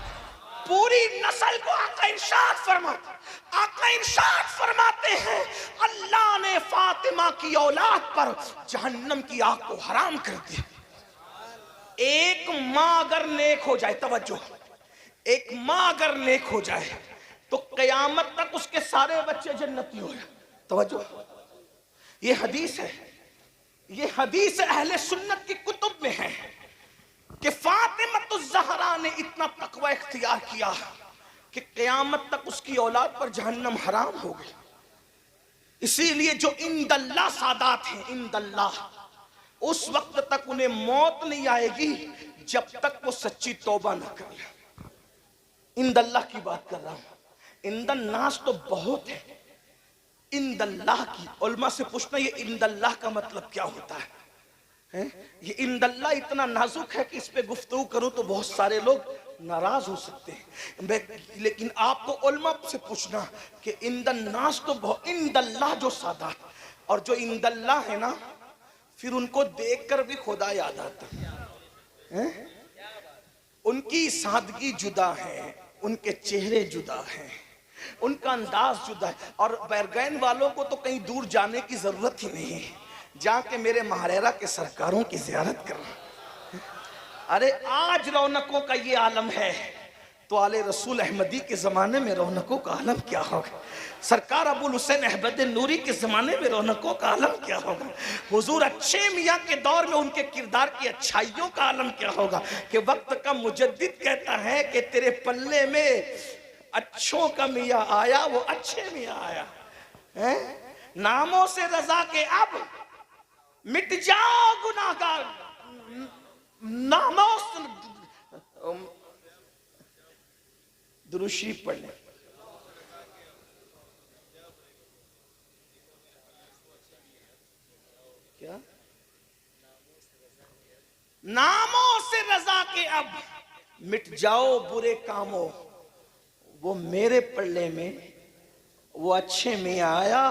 पूरी नस्ल को आका इरशाद फरमाते हैं अल्लाह ने फातिमा की औलाद पर जहन्नम की आग को हराम कर दिया। एक माँ अगर नेक हो जाए, तवज्जो, एक माँ अगर नेक हो जाए तो कयामत तक उसके सारे बच्चे जन्नती हो जाए। तवज्जो, ये हदीस है, ये हदीस अहले सुन्नत की कुतुब में है कि फातिमा ज़हरा ने इतना तकवा इख्तियार किया कि क़यामत तक उसकी औलाद पर जहन्नम हराम हो गई। इसीलिए जो इंदल्लाह सादात हैं, इंदल्लाह, उस वक्त तक उन्हें मौत नहीं आएगी जब तक वो सच्ची तौबा न कर ले। इंदल्लाह की बात कर रहा हूं। इंदन्नास तो बहुत है, इंदल्लाह की उलमा से पूछना ये इंदल्लाह का मतलब क्या होता है? ये इंदल्लाह इतना नाजुक है कि इस पे गुफ्तगू करूं तो बहुत सारे लोग नाराज हो सकते हैं, लेकिन आपको उलमा से पूछना कि इंदन्नास तो बहुत, इंदल्लाह जो सादात और जो इंदल्लाह है ना, फिर उनको देखकर भी खुदा याद आता है। उनकी सादगी जुदा है, उनके चेहरे जुदा हैं, उनका अंदाज जुदा है। और बैरगैन वालों को तो कहीं दूर जाने की जरूरत ही नहीं है, जाके मेरे महारेरा के सरकारों की ज़ियारत करना। अरे आज रौनकों का ये आलम है तो आले रसूल अहमदी के ज़माने में रौनकों का आलम क्या होगा? सरकार अबुल हुसैन अहमद नूरी के ज़माने में रौनकों का आलम क्या होगा? हुजूर अच्छे मियाँ के दौर में उनके किरदार की अच्छाइयों का आलम क्या होगा? कि वक्त का मुजद्दिद कहता है कि तेरे पल्ले में अच्छों का मियाँ आया, वो अच्छे मियाँ आया है। नामों से रजा के अब मिट जाओ गुनाहगार, नामों से दुरूद शरीफ पढ़ लें। क्या? नामों से रजा के अब मिट जाओ बुरे कामों, वो मेरे पल्ले में वो अच्छे मियाँ आया,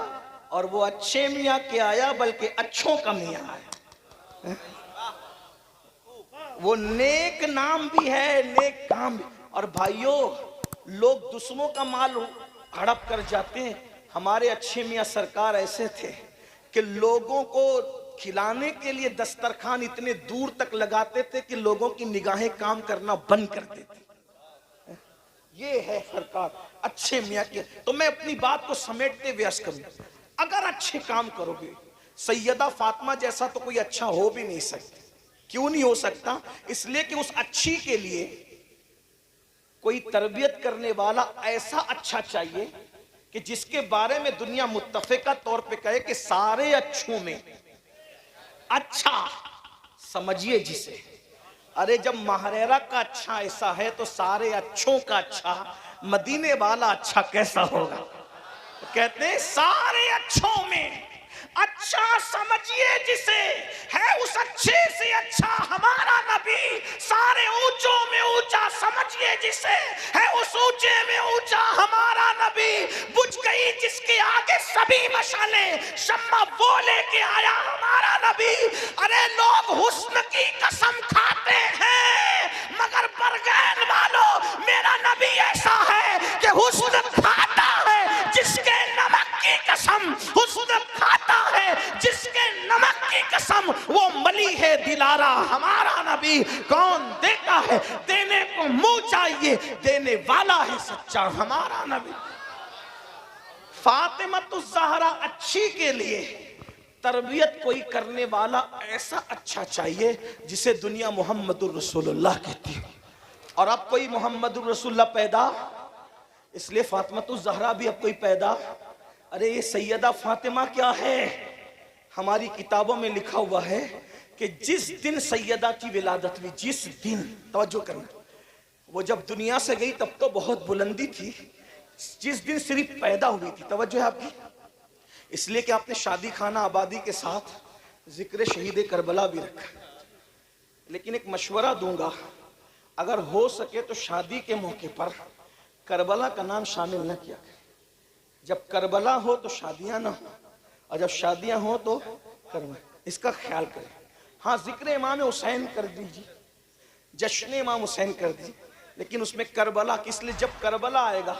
और वो अच्छे मियाँ के आया बल्कि अच्छों का मियाँ आया। वो नेक नाम भी है, नेक काम भी। और भाइयों, लोग दुश्मनों का माल हड़प कर जाते हैं। हमारे अच्छे मियाँ सरकार ऐसे थे कि लोगों को खिलाने के लिए दस्तरखान इतने दूर तक लगाते थे कि लोगों की निगाहें काम करना बंद कर देती। ये है सरकार अच्छे मियाँ की। तो मैं अपनी बात को समेटते हुए अर्ज करूं, अगर अच्छे काम करोगे, सैयदा फातिमा जैसा तो कोई अच्छा हो भी नहीं सकता। क्यों नहीं हो सकता? इसलिए कि उस अच्छी के लिए कोई तरबियत करने वाला ऐसा अच्छा चाहिए कि जिसके बारे में दुनिया मुत्तफिका तौर पे कहे कि सारे अच्छों में अच्छा समझिए जिसे। अरे जब महारेरा का अच्छा ऐसा है तो सारे अच्छों का अच्छा मदीने वाला अच्छा कैसा होगा? कहते हैं सारे अच्छों में अच्छा समझिए जिसे, है उस अच्छे से अच्छा हमारा नबी। सारे ऊंचों में ऊंचा समझिए जिसे, है उस ऊंचे में ऊंचा हमारा नबी। बुझ गई जिसके आगे सभी मशाले, शम्मा वो लेके आया हमारा नबी। अरे लोग हुस्न की कसम खाते हैं, मगर बरगैन वालों मेरा नबी ऐसा है कि हुस्न खाता है जिसके नमक की कसम, हुस्न खाता है जिसके नमक की कसम, वो मली है दिलारा हमारा नबी। कौन देता है? देने को मुंह चाहिए, देने वाला है सच्चा हमारा नबी। फातिमा ज़हरा अच्छी के लिए तरबियत कोई करने वाला ऐसा अच्छा चाहिए जिसे दुनिया मोहम्मदुर रसूलुल्लाह कहती है। और अब कोई मोहम्मदुर रसूलुल्लाह पैदा, इसलिए फातिमा ज़हरा भी अब कोई पैदा। अरे ये सैयदा फातिमा क्या है? हमारी किताबों में लिखा हुआ है कि जिस दिन सैयदा की विलादत हुई, जिस दिन, तवज्जो करना, वो जब दुनिया से गई तब तो बहुत बुलंदी थी, जिस दिन सिर्फ पैदा हुई थी, तवज्जो है आपकी, इसलिए कि आपने शादी खाना आबादी के साथ जिक्र शहीद करबला भी रखा। लेकिन एक मशवरा दूंगा, अगर हो सके तो शादी के मौके पर करबला का नाम शामिल न किया करें। जब करबला हो तो शादियां ना हो, और जब शादियां हो तो करबला, इसका ख्याल करें। हाँ, जिक्र इमाम हुसैन कर दीजिए, जश्न इमाम हुसैन कर दीजिए, लेकिन उसमें करबला, इसलिए जब करबला आएगा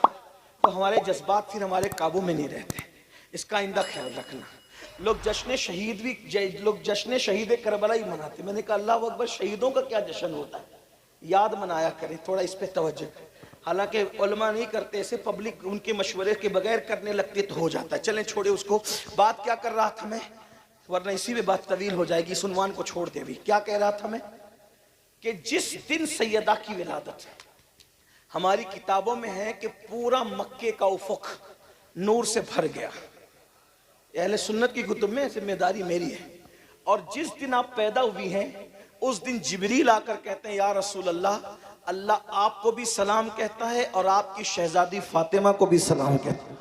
तो हमारे जज्बात फिर हमारे काबू में नहीं रहते। इसका आइंदा ख्याल रखना। लोग जश्न शहीद भी, लोग जश्न शहीद करबला ही मनाते। मैंने कहा अल्लाह अकबर, शहीदों का क्या जश्न होता है, याद मनाया करें, थोड़ा इस पे तवज्जो करें। हालांकि उलमा नहीं करते ऐसे, पब्लिक उनके मशवरे के बगैर करने लगती तो हो जाता है। चलें छोड़े उसको। बात क्या कर रहा था मैं, वरना इसी में बात तवील हो जाएगी, इस उन्वान को छोड़ दे भी। क्या कह रहा था मैं कि जिस दिन सैयदा की विलादत, हमारी किताबों में है कि पूरा मक्के का उफुक नूर से भर गया। अहले सुन्नत की कुतुब में जिम्मेदारी मेरी है। और जिस दिन आप पैदा हुई हैं उस दिन जिब्रील आकर कहते हैं या रसूल अल्लाह, अल्लाह आपको भी सलाम कहता है और आपकी शहजादी फातिमा को भी सलाम कहता है।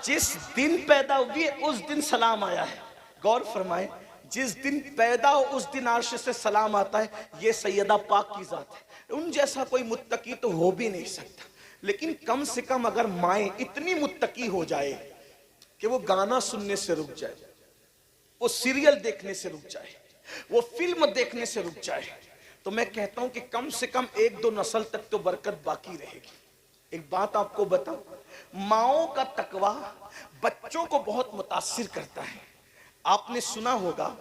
जिस दिन पैदा हुई है उस दिन सलाम आया है। गौर फरमाए, जिस दिन पैदा हो उस दिन अर्श से सलाम आता है। ये सैयदा पाक की जात है, उन जैसा कोई मुत्तकी तो हो भी नहीं सकता। लेकिन कम से कम अगर माएँ इतनी मुत्तकी हो जाए कि वो गाना सुनने से रुक जाए, वो सीरियल देखने से रुक जाए, वो फिल्म देखने से रुक जाए, तो मैं कहता हूं कि कम से कम 1-2 नस्ल तक तो बरकत बाकी रहेगी। एक बात आपको बताऊं, माओं का तकवा बच्चों को बहुत मुतासिर करता है। आपने सुना होगा,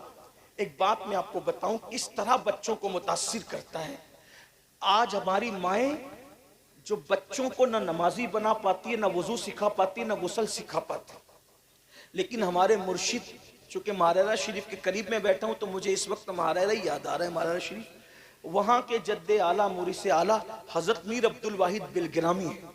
एक बात मैं आपको बताऊं किस तरह बच्चों को मुतासिर करता है। आज हमारी माएं जो बच्चों को ना नमाजी बना पाती है, ना वुजू सिखा पाती है, ना गुस्ल सिखा पाती, लेकिन हमारे मुर्शिद, चूंकि महाराजा शरीफ के करीब में बैठा हूं तो मुझे इस वक्त महाराजा ही याद आ रहा है। महाराजा शरीफ, वहां के जद्दे आला मुरीसे आला हजरत मीर अब्दुल वाहिद बिलगिरामी है।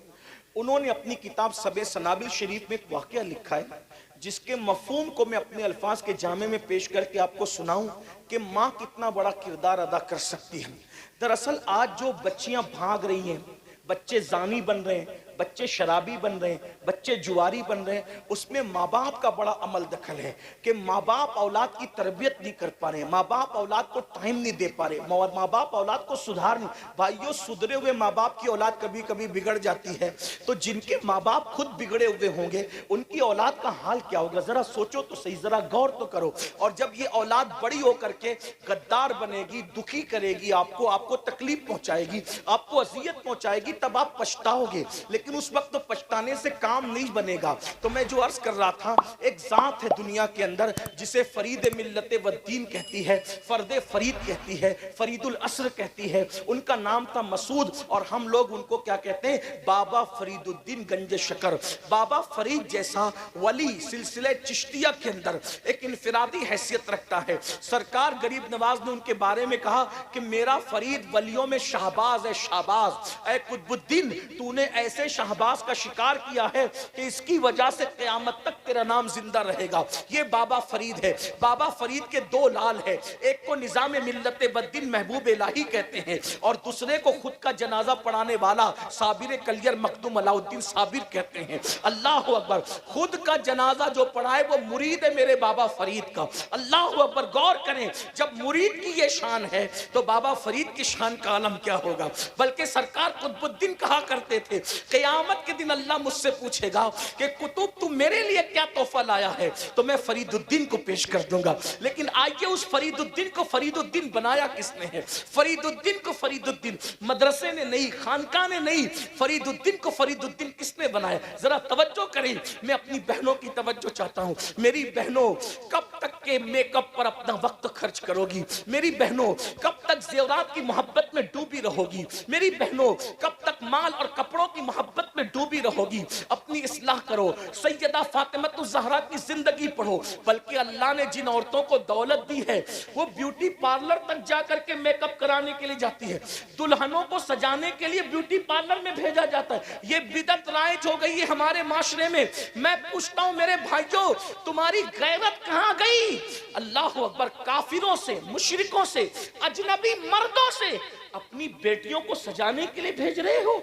उन्होंने अपनी किताब सबे सनाबिल शरीफ में एक वाकया लिखा है जिसके मफहूम को मैं अपने अल्फाज के जामे में पेश करके आपको सुनाऊं कि माँ कितना बड़ा किरदार अदा कर सकती है। दरअसल आज जो बच्चियां भाग रही हैं, बच्चे जानी बन रहे हैं, बच्चे शराबी बन रहे हैं, बच्चे जुआरी बन रहे हैं, उसमें माँ बाप का बड़ा अमल दखल है कि माँ बाप औलाद की तरबियत नहीं कर पा रहे, माँ बाप औलाद को टाइम नहीं दे पा रहे, माँ बाप औलाद को सुधार नहीं। भाइयों, सुधरे हुए माँ बाप की औलाद कभी कभी बिगड़ जाती है, तो जिनके माँ बाप खुद बिगड़े हुए होंगे उनकी औलाद का हाल क्या होगा, जरा सोचो तो सही, जरा गौर तो करो। और जब ये औलाद बड़ी होकर के गद्दार बनेगी, दुखी करेगी, आपको तकलीफ पहुंचाएगी, आपको अजियत पहुंचाएगी, तब आप पछताओगे। लेकिन उस वक्त तो पछताने से काम नहीं बनेगा। तो मैं जो अर्ज कर रहा था, एक जात है दुनिया के अंदर जिसे फरीद मिल्लत व दीन कहती है, फर्द फरीद कहती है, फरीदुल असर कहती है। उनका नाम था मसूद, और हम लोग उनको क्या कहते हैं, बाबा फरीदुद्दीन गंज शकर। बाबा फरीद जैसा वली सिलसिले चिश्तिया के अंदर एक इनफिरादी हैसियत रखता है। सरकार गरीब नवाज ने उनके बारे में कहा कि मेरा फरीद वलियों में शाहबाज है, शाहबाज। ऐ कुतुबुद्दीन, तूने ऐसे शाहबाज का शिकार किया है कि इसकी वजह से क़यामत तक तेरा नाम जिंदा रहेगा। ये बाबा फरीद है। बाबा फरीद के 2 लाल है, एक को निजाम मिल्लत बद्दीन महबूब इलाही कहते हैं और दूसरे को खुद का जनाजा पढ़ाने वाला साबिर कलियर मखदूम अलाउद्दीन साबिर कहते हैं। अल्लाह अकबर, खुद का जनाजा जो पढ़ाए वो मुरीद है मेरे बाबा फरीद का। अल्लाह अकबर, गौर करें, जब मुरीद की ये शान है तो बाबा फरीद की शान का आलम क्या होगा। बल्कि सरकार कुतुबुद्दीन कहा करते थे, क़यामत के दिन अल्लाह मुझसे पूछेगा कि कुतुब तू मेरे लिए क्या तोहफा लाया है, तो मैं फरीदुद्दीन को पेश कर दूंगा। लेकिन आइए, उस फरीदुद्दीन को फरीदुद्दीन बनाया किसने है? फरीदुद्दीन को फरीदुद्दीन मदरसे ने नहीं, खानका ने नहीं, फरीदुद्दीन को फरीदुद्दीन किसने बनाया? जरा तवज्जो करें, मैं अपनी बहनों की तवज्जो चाहता हूं। मेरी बहनों, कब तक के मेकअप पर अपना वक्त खर्च करोगी? मेरी बहनों, कब तक जेवरात की मोहब्बत में डूबी रहोगी? मेरी बहनों, कब तक माल और कपड़ों की मोहब्बत में डूबी रहोगी। अपनी इस्लाह करो, सैयदा फातिमा ज़हरा की जिंदगी पढ़ो। बल्कि अल्लाह ने जिन औरतों को दौलत दी है वो ब्यूटी पार्लर तक जाकर के मेकअप कराने के लिए जाती है, दुल्हनों को सजाने के लिए ब्यूटी पार्लर में भेजा जाता है। ये बिदअत राइज हो गई है हमारे माशरे में। मैं पूछता हूं मेरे भाइयों, तुम्हारी गैरत कहां गई? अल्लाह अकबर, काफिरों से, मुशरिकों से, अजनबी मर्दों से अपनी बेटियों को सजाने के लिए भेज रहे हो।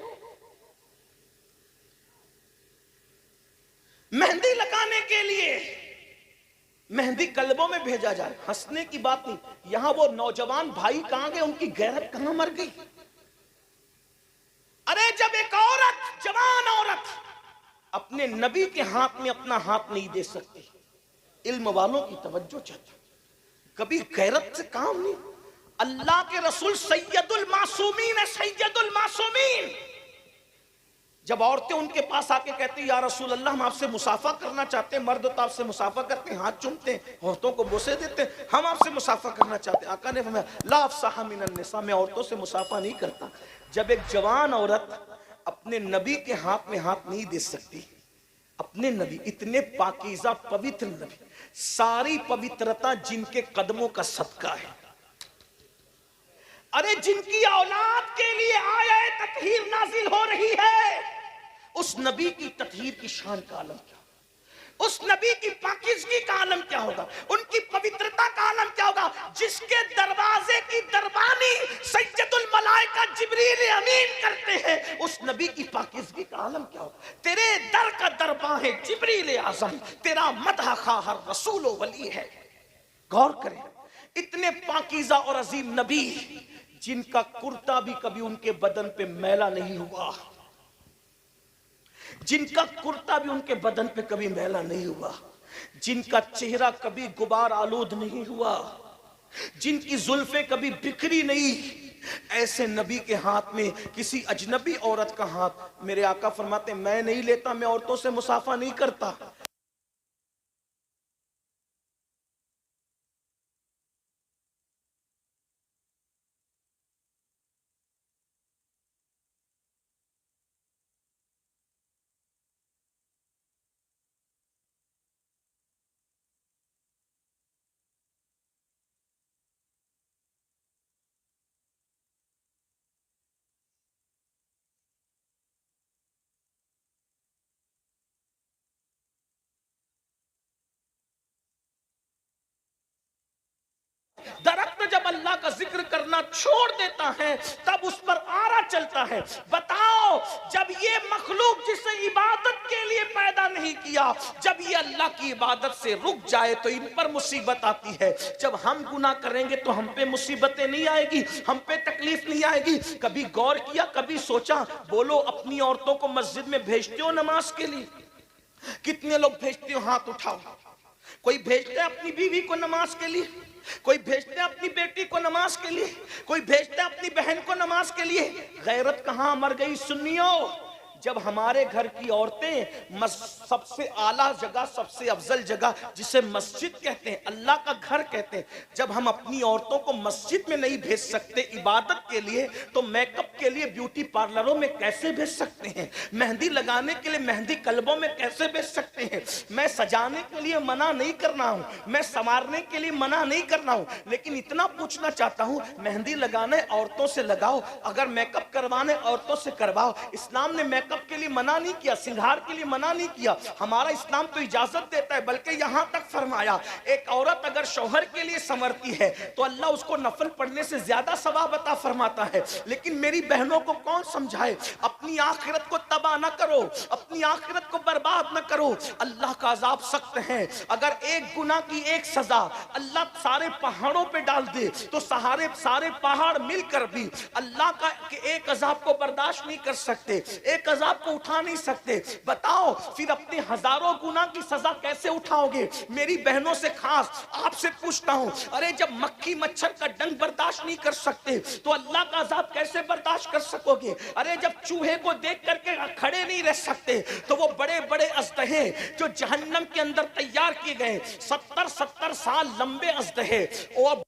मेहंदी लगाने के लिए मेहंदी कल्बों में भेजा जाए। हंसने की बात नहीं, यहां वो नौजवान भाई कहां गए? उनकी गैरत कहां मर गई? अरे जब एक औरत, जवान औरत अपने नबी के हाथ में अपना हाथ नहीं दे सकती, इल्म वालों की तवज्जो चाहती, कभी गैरत से काम नहीं। अल्लाह के रसूल सैयदुल मासूमीन है, सैयदुल मासूमीन। जब औरतें उनके पास आके कहती हैं या रसूल अल्लाह हम आपसे मुसाफा करना चाहते हैं, मर्द तो आपसे मुसाफा करते हैं, हाथ चूमते हैं, औरतों को बोसे देते हैं, हम आपसे मुसाफा करना चाहते हैं। आका ने फरमाया ला अफ़साहा मिनन निसा, मैं औरतों से मुसाफा नहीं करता। जब एक जवान औरत अपने नबी के हाथ में हाथ नहीं दे सकती, अपने नबी, इतने पाकीज़ा पवित्र नबी, सारी पवित्रता जिनके कदमों का सदका है, अरे जिनकी औलाद के लिए आया ततहीर नाजिल हो रही है, उस नबी की ततहीर की शान का आलम क्या, उस नबी की पाकीज़गी का आलम क्या होगा, उनकी पवित्रता का आलम क्या होगा, जिसके दरवाजे की दरबानी सैयदुल मलाइका जिब्रील अमीन करते हैं, उस नबी की पाकीज़गी का आलम क्या होगा। तेरे दर का दरबार है जिब्रील आज़म, तेरा मदह खा हर रसूल वली है। गौर करें, इतने पाकीज़ा और अजीम नबी जिनका कुर्ता भी कभी उनके बदन पे मैला नहीं हुआ, जिनका कुर्ता भी उनके बदन पे कभी मैला नहीं हुआ, जिनका चेहरा कभी गुबार आलूद नहीं हुआ, जिनकी जुल्फे कभी बिखरी नहीं, ऐसे नबी के हाथ में किसी अजनबी औरत का हाथ, मेरे आका फरमाते मैं नहीं लेता, मैं औरतों से मुसाफा नहीं करता। दरख्त जब अल्लाह का जिक्र करना छोड़ देता है तब उस पर आरा चलता है। बताओ, जब ये मखलूक जिसे इबादत के लिए पैदा नहीं किया, जब ये अल्लाह की इबादत से रुक जाए तो इन पर मुसीबत आती है। जब हम गुनाह करेंगे तो हम पे मुसीबतें नहीं आएगी, हम पे तकलीफ नहीं आएगी। कभी गौर किया, कभी सोचा? बोलो, अपनी औरतों को मस्जिद में भेजते हो नमाज के लिए? कितने लोग भेजते हो? हाथ उठाओ। कोई भेजते है अपनी बीवी को नमाज के लिए, कोई भेजते है अपनी बेटी को नमाज के लिए, कोई भेजते है अपनी बहन को नमाज के लिए। गैरत कहां मर गई सुन्नियों? जब हमारे घर की औरतें सबसे आला जगह, सबसे अफजल जगह जिसे मस्जिद कहते हैं, अल्लाह का घर कहते हैं, जब हम अपनी औरतों को मस्जिद में नहीं भेज सकते इबादत के लिए, तो मेकअप के लिए ब्यूटी पार्लरों में कैसे भेज सकते हैं? मेहंदी लगाने के लिए मेहंदी कल्बों में कैसे भेज सकते हैं? मैं सजाने के लिए मना नहीं करना हूं, मैं संवारने के लिए मना नहीं करना हूं, लेकिन इतना पूछना चाहता हूं, मेहंदी लगाने औरतों से लगाओ, अगर मेकअप करवाने औरतों से करवाओ। इस्लाम ने मेकअप के लिए मना नहीं किया, सिंगार के लिए मना नहीं किया, हमारा इस्लाम तो इजाजत देता है। बल्कि यहां तक फरमाया, एक औरत अगर शौहर के लिए संवरती है तो अल्लाह उसको नफल पढ़ने से ज्यादा सवाब अता फरमाता है। लेकिन मेरी बहनों को कौन समझाए? अपनी आखिरत को तबाह ना करो, अपनी आखिरत को बर्बाद ना करो। अल्लाह का अजाब सख्त है। अगर एक गुनाह की एक सजा अल्लाह सारे पहाड़ों पे डाल दे तो सारे पहाड़ मिलकर भी अल्लाह का एक अजाब को बर्दाश्त नहीं कर सकते, एक अजाब को उठा नहीं सकते। बताओ, फिर अपने हजारों गुनाह की सजा कैसे उठाओगे? मेरी बहनों से खास आपसे पूछता हूं, अरे जब मक्खी मच्छर का डंक बर्दाश्त नहीं कर सकते तो अल्लाह का अजाब कैसे बर्दाश्त कर सकोगे? अरे जब चूहे को देख करके खड़े नहीं रह सकते तो वो बड़े बड़े अजदहे जो जहन्नम के अंदर तैयार किए गए, 70-70 साल लंबे अजदहे, और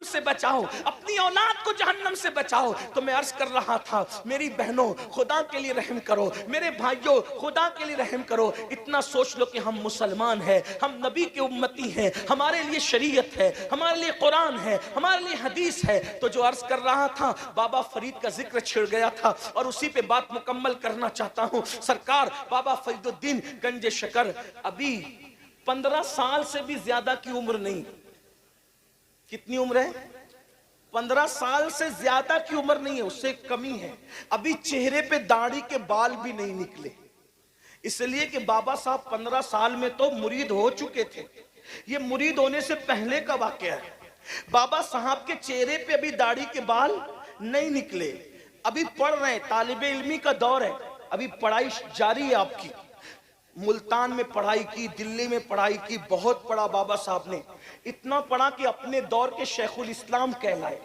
से बचाओ, अपनी औलाद को जहन्नम से बचाओ। तो मैं अर्ज कर रहा था, मेरी बहनों खुदा के लिए रहम करो, मेरे भाइयों खुदा के लिए रहम करो। इतना सोच लो कि हम मुसलमान हैं, हम नबी के उम्मती हैं, हमारे लिए शरीयत है, हमारे लिए कुरान है, हमारे लिए हदीस है। तो जो अर्ज कर रहा था, बाबा फरीद का जिक्र छिड़ गया था और उसी पे बात मुकम्मल करना चाहता हूं। सरकार बाबा फरीदुद्दीन गंज शकर अभी 15 साल से भी ज्यादा की उम्र नहीं, कितनी उम्र है? 15 साल से ज्यादा की उम्र नहीं है, उससे कमी है। अभी चेहरे पे दाढ़ी के बाल भी नहीं निकले, इसलिए कि बाबा साहब 15 साल में तो मुरीद हो चुके थे। ये मुरीद होने से पहले का वाकया है। बाबा साहब के चेहरे पे अभी दाढ़ी के बाल नहीं निकले, अभी पढ़ रहे हैं, तालिबे इल्मी का दौर है, अभी पढ़ाई जारी है आपकी। मुल्तान में पढ़ाई की, दिल्ली में पढ़ाई की, बहुत पढ़ा बाबा साहब ने, इतना पढ़ा कि अपने दौर के शेखुल इस्लाम कहलाए।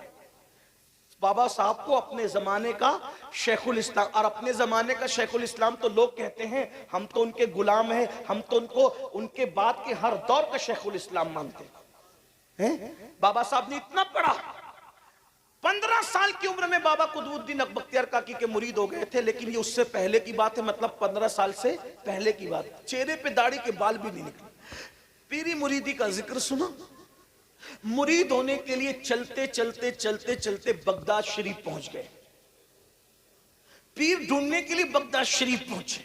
बाबा साहब को अपने जमाने का शेखुल इस्लाम, और अपने जमाने का शेखुल इस्लाम तो लोग कहते हैं, हम तो उनके गुलाम हैं, हम तो उनको उनके बाद के हर दौर का शेखुल इस्लाम मानते हैं। बाबा साहब ने इतना पढ़ा, 15 साल की उम्र में बाबा कुतुबुद्दीन बख्तियार काकी के मुरीद हो गए थे। लेकिन ये उससे पहले की बात है, मतलब 15 साल से पहले की बात। चेहरे पे दाढ़ी के बाल भी नहीं निकले। पीरी मुरीदी का जिक्र सुना। मुरीद होने के लिए चलते चलते चलते चलते बगदाद शरीफ पहुंच गए। पीर ढूंढने के लिए बगदाद शरीफ पहुंचे।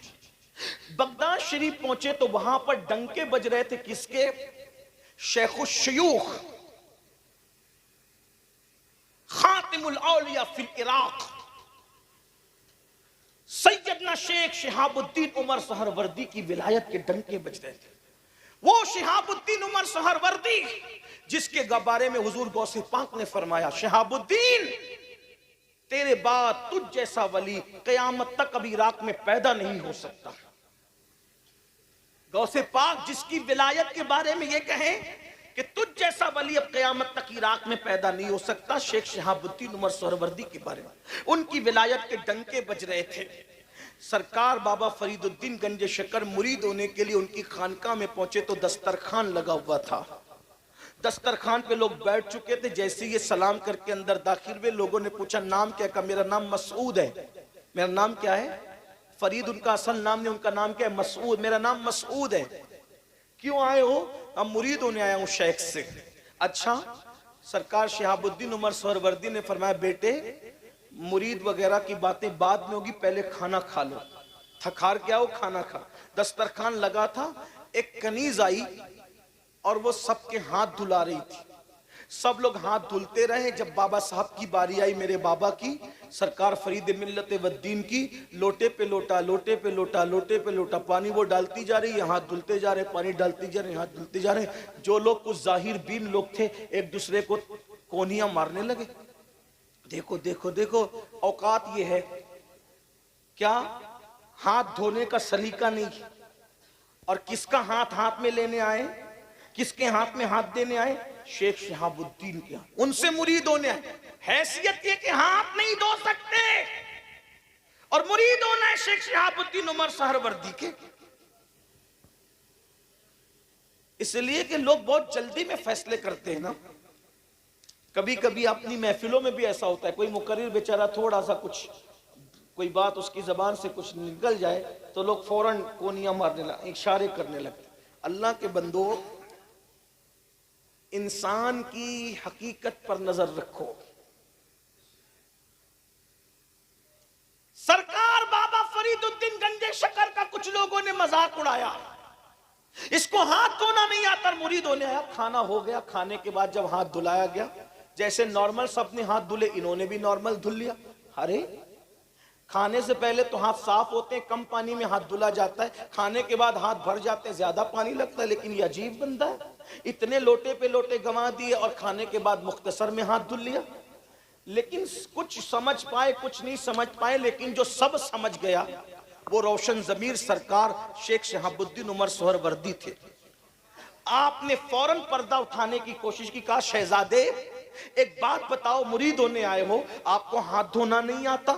बगदाद शरीफ पहुंचे तो वहां पर डंके बज रहे थे, किसके? शेखुल शयूख खातिमुल औलिया फिल इराक, सैयदना शेख शिहाबुद्दीन उमर सहरवर्दी की विलायत के डंके बज रहे थे। वो शिहाबुद्दीन उमर सहरवर्दी जिसके बारे में हुजूर गौसे पाक ने फरमाया, शिहाबुद्दीन तेरे बाद तुझ जैसा वली कयामत तक कभी इराक में पैदा नहीं हो सकता। गौसे पाक जिसकी विलायत के बारे में ये कहें कि तुझ जैसा वली अब कयामत तक इराक में पैदा नहीं हो सकता, शेख शिहाबुद्दीन उमर सहरवर्दी के बारे में उनकी विलायत के डंके बज रहे थे। सरकार बाबा फरीदुद्दीन गंज शकर मुरीद होने के लिए उनकी खानकाह में पहुंचे तो दस्तरखान लगा हुआ था। दस्तरखान पे लोग बैठ चुके थे। जैसे ये सलाम करके अंदर दाखिल हुए, लोगों ने पूछा नाम क्या? कहा मेरा नाम मसूद है। मेरा नाम क्या है? फरीद उनका असल नाम नहीं, उनका नाम क्या है? मसूद। मेरा नाम मसूद है। क्यों आए हो? हम मुरीद होने आया हूं शेख से। अच्छा। सरकार शिहाबुद्दीन उमर सहरवर्दी ने फरमाया, बेटे मुरीद वगैरह की बातें बाद में होगी, पहले खाना खा लो, थकार क्या हो, खाना खा। दस्तरखान लगा था, एक कनीज आई और वो सबके हाथ धुला रही थी। सब लोग हाथ धुलते रहे। जब बाबा साहब की बारी आई, मेरे बाबा की, सरकार फरीद मिल्लत वद्दीन की, लोटे पे लोटा, लोटे पे लोटा, लोटे पे लोटा, पानी वो डालती जा रही है, हाथ धुलते जा रहे, पानी डालती जा रहे, हाथ धुलते जा रहे। जो लोग कुछ जाहिर बीन लोग थे, एक दूसरे को कोनियां मारने लगे। देखो देखो देखो, औकात ये है क्या? हाथ धोने का सलीका नहीं। और किसका हाथ हाथ में लेने आए, किसके हाथ में हाथ देने आए? शेख शिहाबुद्दीन के हाथ। उनसे मुरीद होने आए। हैसियत ये कि हाथ नहीं धो सकते और मुरीद होना है शेख शिहाबुद्दीन उमर सहरवर्दी के। इसलिए कि लोग बहुत जल्दी में फैसले करते हैं ना। कभी कभी अपनी महफिलों में भी ऐसा होता है, कोई मुकर्रिर बेचारा थोड़ा सा कुछ, कोई बात उसकी जबान से कुछ निकल जाए तो लोग फौरन कोनियां मारने लगे, इशारे करने लगते। अल्लाह के बंदो, इंसान की हकीकत पर नजर रखो। सरकार बाबा फरीदुद्दीन गंज शकर का कुछ लोगों ने मजाक उड़ाया, इसको हाथ धोना नहीं आता, मुरीद होने आया। खाना हो गया, खाने के बाद जब हाथ धुलाया गया, जैसे नॉर्मल सबने हाथ धुले, इन्होंने भी नॉर्मल धुल लिया। अरे खाने से पहले तो हाथ साफ होते हैं, कम पानी में हाथ धुला जाता है, खाने के बाद हाथ भर जाते हैं, ज्यादा पानी लगता है। लेकिन ये अजीब बंदा है, इतने लोटे पे लोटे गंवा दिए और खाने के बाद मुख्तसर में हाथ धुल लिया। लेकिन कुछ समझ पाए, कुछ नहीं समझ पाए, लेकिन जो सब समझ गया वो रोशन जमीर सरकार शेख शिहाबुद्दीन उमर सहरवर्दी थे। आपने फौरन पर्दा उठाने की कोशिश की, कहा शहजादे एक बात बताओ, मुरीद होने आए हो, आपको हाथ धोना नहीं आता?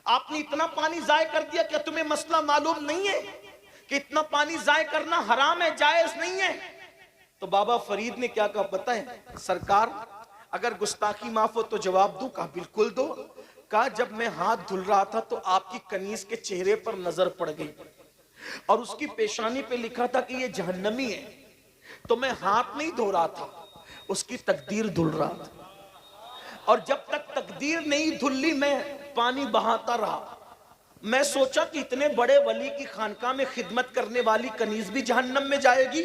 आपने इतना पानी जाय कर दिया, क्या तुम्हें मसला मालूम नहीं है कि इतना पानी जाय करना हराम है, जायज नहीं है? तो बाबा फरीद ने क्या कहा पता है? सरकार अगर गुस्ताखी माफ हो तो जवाब दूं? कहा बिल्कुल दो। कहा जब मैं हाथ धुल रहा था तो आपकी कनीज के चेहरे पर नजर पड़ गई और उसकी पेशानी पे लिखा था कि ये जहन्नमी है, तो मैं हाथ नहीं धो रहा था, उसकी तकदीर धुल रहा था। और जब तक तकदीर नहीं धुल्ली मैं पानी बहाता रहा। मैं सोचा कि इतने बड़े वली की खानका में खिदमत करने वाली कनीज भी जहन्नम में जाएगी,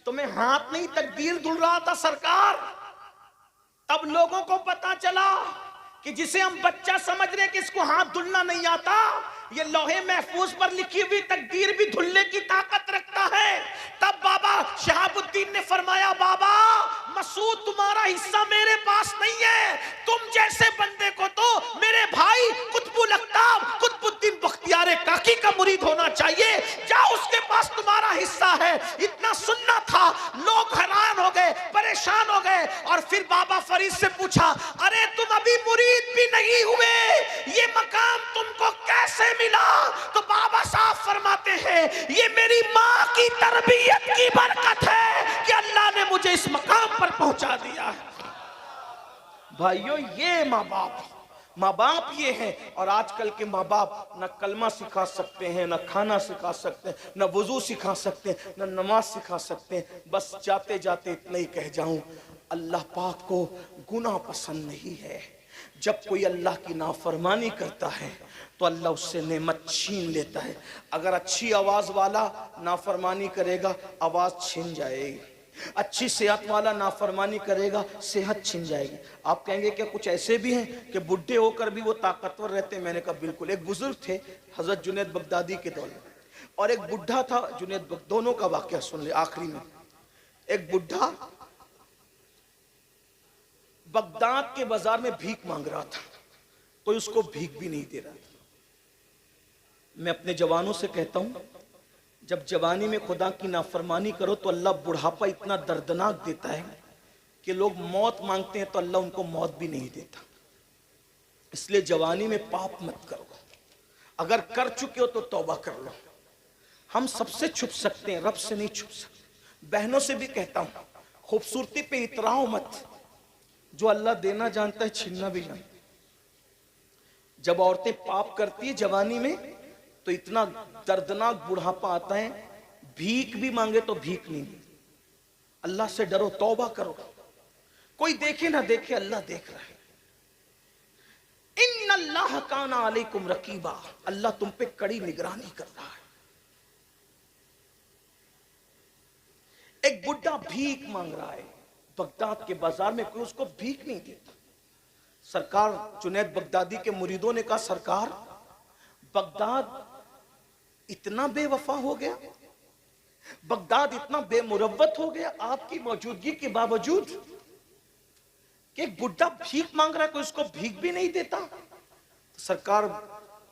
तो मैं हाथ नहीं तकदीर धुल रहा था सरकार। तब लोगों को पता चला कि जिसे हम बच्चा समझ रहे कि इसको हाथ धुलना नहीं आता, ये लोहे महफूज पर लिखी हुई तकदीर भी धुलने की ताकत रखता है। तब बाबा शहाबुद्दीन ने फरमाया, बाबा मसूद तुम्हारा हिस्सा मेरे पास नहीं है, तुम जैसे बंदे को तो मेरे भाई कुतुबुल अक़ताब कुतुबुद्दीन बख्तियार काकी का मुरीद होना चाहिए, जाओ उसके पास तुम्हारा हिस्सा है। इतना सुनना था, लोग हैरान हो गए, परेशान हो गए। और फिर बाबा फरीद से पूछा, अरे तुम अभी मुरीद भी नहीं हुए, ये मकाम तुमको कैसे मिला? तो बाबा साहब फरमाते हैं, ये मेरी माँ की तरबियत की बरकत है कि अल्लाह ने मुझे इस मकाम पर पहुंचा दिया। भाइयों, ये माँ बाप ये है। और आजकल के माँ बाप न कलमा सिखा सकते हैं, न खाना सिखा सकते हैं, न वुजू सिखा सकते हैं, न नमाज सिखा सकते हैं। बस जाते जाते इतना ही कह जाऊं, अल्लाह पाक को गुनाह पसंद नहीं है। जब कोई अल्लाह की नाफरमानी करता है तो अल्लाह उससे नेमत छीन लेता है। अगर अच्छी आवाज वाला नाफरमानी करेगा, आवाज छीन जाएगी। अच्छी सेहत वाला नाफरमानी करेगा, सेहत छिन जाएगी। आप कहेंगे क्या कुछ ऐसे भी हैं कि बुढ़े होकर भी वो ताकतवर रहते हैं? मैंने कहा बिल्कुल। एक बुजुर्ग थे हजरत जुनैद बगदादी के दौर में, और एक बुढ़ा था जुनैद, दोनों का वाकया सुन ले आखिरी में। एक बुढ़ा बगदाद के बाजार में भीख मांग रहा था, कोई उसको भीख भी नहीं दे रहा था। मैं अपने जवानों से कहता हूं, जब जवानी में खुदा की नाफरमानी करो तो अल्लाह बुढ़ापा इतना दर्दनाक देता है कि लोग मौत मांगते हैं तो अल्लाह उनको मौत भी नहीं देता। इसलिए जवानी में पाप मत करो, अगर कर चुके हो तो तौबा कर लो। हम सबसे छुप सकते हैं, रब से नहीं छुप सकते। बहनों से भी कहता हूं, खूबसूरती पे इतराओ मत, जो अल्लाह देना जानता है छीनना भी जानता है। जब औरतें पाप करती है जवानी में तो इतना दर्दनाक बुढ़ापा आता है, भीख भी मांगे तो भीख नहीं मिलती। अल्लाह से डरो, तौबा करो। कोई देखे ना देखे, अल्लाह देख रहा है। इन्नल्लाह काना अलैकुम रकीबा, अल्लाह तुम पे कड़ी निगरानी कर रहा है। एक बुढ़ा भीख मांग रहा है बगदाद के बाजार में, कोई उसको भीख नहीं देता। सरकार जुनैद बगदादी के मुरीदों ने कहा, सरकार बगदाद इतना बेवफा हो गया, बगदाद इतना बेमुरव्वत हो गया आपकी मौजूदगी के बावजूद कि एक बुढ़ा भीख मांग रहा है, कोई उसको भीख भी नहीं देता। तो सरकार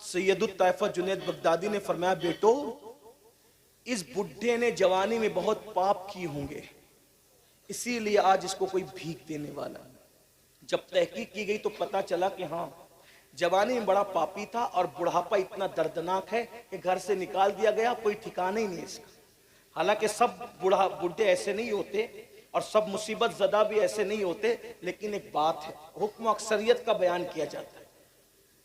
सैयदुत ताइफा जुनैद बगदादी ने फरमाया, बेटो इस बुढ़े ने जवानी में बहुत पाप किए होंगे, इसीलिए आज इसको कोई भीख देने वाला। जब तहकीक की गई तो पता चला कि हाँ, जवानी में बड़ा पापी था और बुढ़ापा इतना दर्दनाक है कि घर से निकाल दिया गया, कोई ठिकाना ही नहीं इसका। हालांकि सब बुढ़े ऐसे नहीं होते और सब मुसीबत ज़दा भी ऐसे नहीं होते, लेकिन एक बात है, हुक्म अक्सरियत का बयान किया जाता है।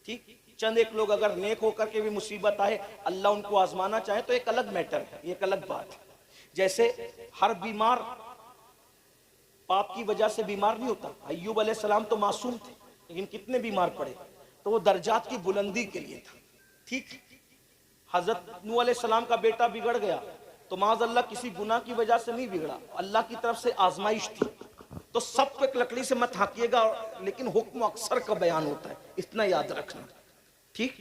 ठीक, चंद एक लोग अगर नेक होकर के भी मुसीबत आए, अल्लाह उनको आजमाना चाहे तो एक अलग मैटर है, एक अलग बात है। जैसे हर बीमार पाप की वजह से बीमार नहीं होता। अय्यूब अलैहिस्सलाम तो मासूम थे, लेकिन कितने बीमार पड़े, तो वो दर्जात की बुलंदी के लिए था। ठीक, हजरत नूह अलैहिस्सलाम का बेटा बिगड़ गया तो माज़अल्लाह किसी गुनाह की वजह से नहीं बिगड़ा, अल्लाह की तरफ से आजमाइश थी। तो सबको एक लकड़ी से मत हाकिएगा, लेकिन हुक्म अक्सर का बयान होता है, इतना याद रखना। ठीक,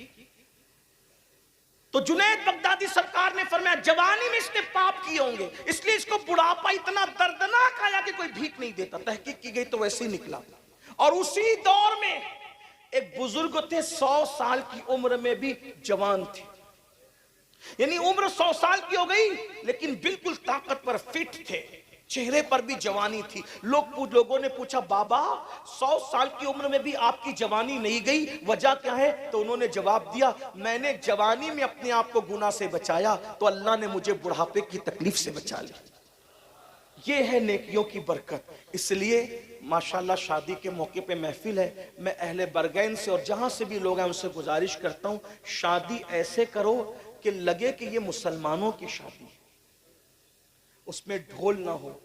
तो जुनैद बगदादी सरकार ने फरमाया, जवानी में इसने पाप किए होंगे, इसलिए इसको बुढ़ापा इतना दर्दनाक आया कि कोई भीख नहीं देता। तहकीक की गई तो वैसे ही निकला। और उसी दौर में एक बुजुर्ग थे, 100 साल की उम्र में भी जवान थे, यानी उम्र 100 साल की हो गई लेकिन बिल्कुल ताकतवर फिट थे, चेहरे पर भी जवानी थी। लोगों ने पूछा, बाबा 100 साल की उम्र में भी आपकी जवानी नहीं गई, वजह क्या है? तो उन्होंने जवाब दिया, मैंने जवानी में अपने आप को गुनाह से बचाया तो अल्लाह ने मुझे बुढ़ापे की तकलीफ से बचा लिया। ये है नेकियों की बरकत। इसलिए माशाल्लाह शादी के मौके पे महफिल है, मैं अहले बरगैन से और जहां से भी लोग हैं उनसे गुजारिश करता हूं, शादी ऐसे करो कि लगे कि ये मुसलमानों की शादी है। उसमें ढोल ना हो,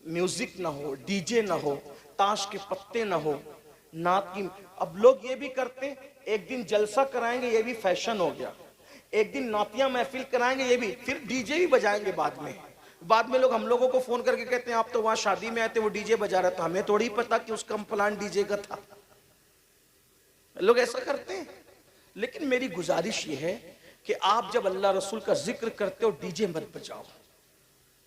म्यूजिक ना हो, डीजे ना हो, ताश के पत्ते ना हो, नात की। अब लोग ये भी करते हैं, एक दिन जलसा कराएंगे, ये भी फैशन हो गया। एक दिन नातिया महफिल कराएंगे, ये भी, फिर डीजे भी बजाएंगे बाद में लोग हम लोगों को फोन करके कहते हैं आप तो वहां शादी में आए थे, वो डीजे बजा रहा था, हमें थोड़ी पता कि उसका प्लान डीजे का था। लोग ऐसा करते हैं। लेकिन मेरी गुजारिश ये है कि आप जब अल्लाह रसूल का जिक्र करते हो, डीजे मत बजाओ,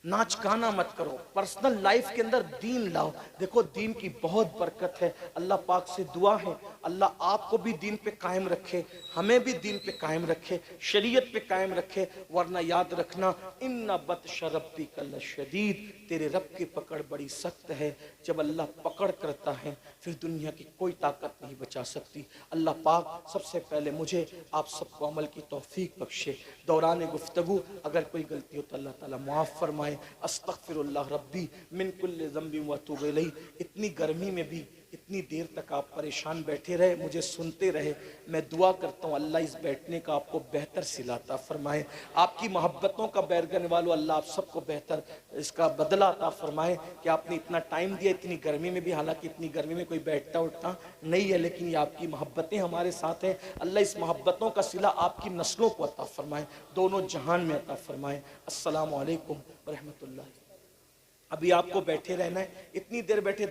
नाच गाना मत करो, पर्सनल लाइफ के अंदर दीन लाओ। देखो दीन की बहुत बरकत है। अल्लाह पाक से दुआ है अल्लाह आपको भी दीन पे कायम रखे, हमें भी दीन पे कायम रखे, शरीयत पे कायम रखे। वरना याद रखना, इन्ना बत्श रब्बिका लशदीद, तेरे रब की पकड़ बड़ी सख्त है। जब अल्लाह पकड़ करता है फिर दुनिया की कोई ताकत नहीं बचा सकती। अल्लाह पाक सबसे पहले मुझे आप सबको अमल की तौफीक बख्शे। दौरान गुफ्तगू अगर कोई गलती हो तो अल्लाह ताला माफ़ फरमाए। अस्तगफिरुल्लाह रब्बी मिन कुल्लि ज़ंबिन व अतूबु इलैह। इतनी गर्मी में भी इतनी देर तक आप परेशान बैठे रहे, मुझे सुनते रहे, मैं दुआ करता हूँ अल्लाह इस बैठने का आपको बेहतर सिलाता फरमाए। आपकी मोहब्बतों का बैरगन वालों अल्लाह आप सबको बेहतर इसका बदला अता फरमाए कि आपने इतना टाइम दिया इतनी गर्मी में भी। हालांकि इतनी गर्मी में कोई बैठता उठता नहीं है, लेकिन ये आपकी मोहब्बतें हमारे साथ हैं। अल्लाह इस मोहब्बतों का सिला आपकी नस्लों को अता फरमाए, दोनों जहान में अता फरमाए। अस्सलामु अलैकुम व रहमतुल्लाह। अभी आपको बैठे रहना है, इतनी देर बैठे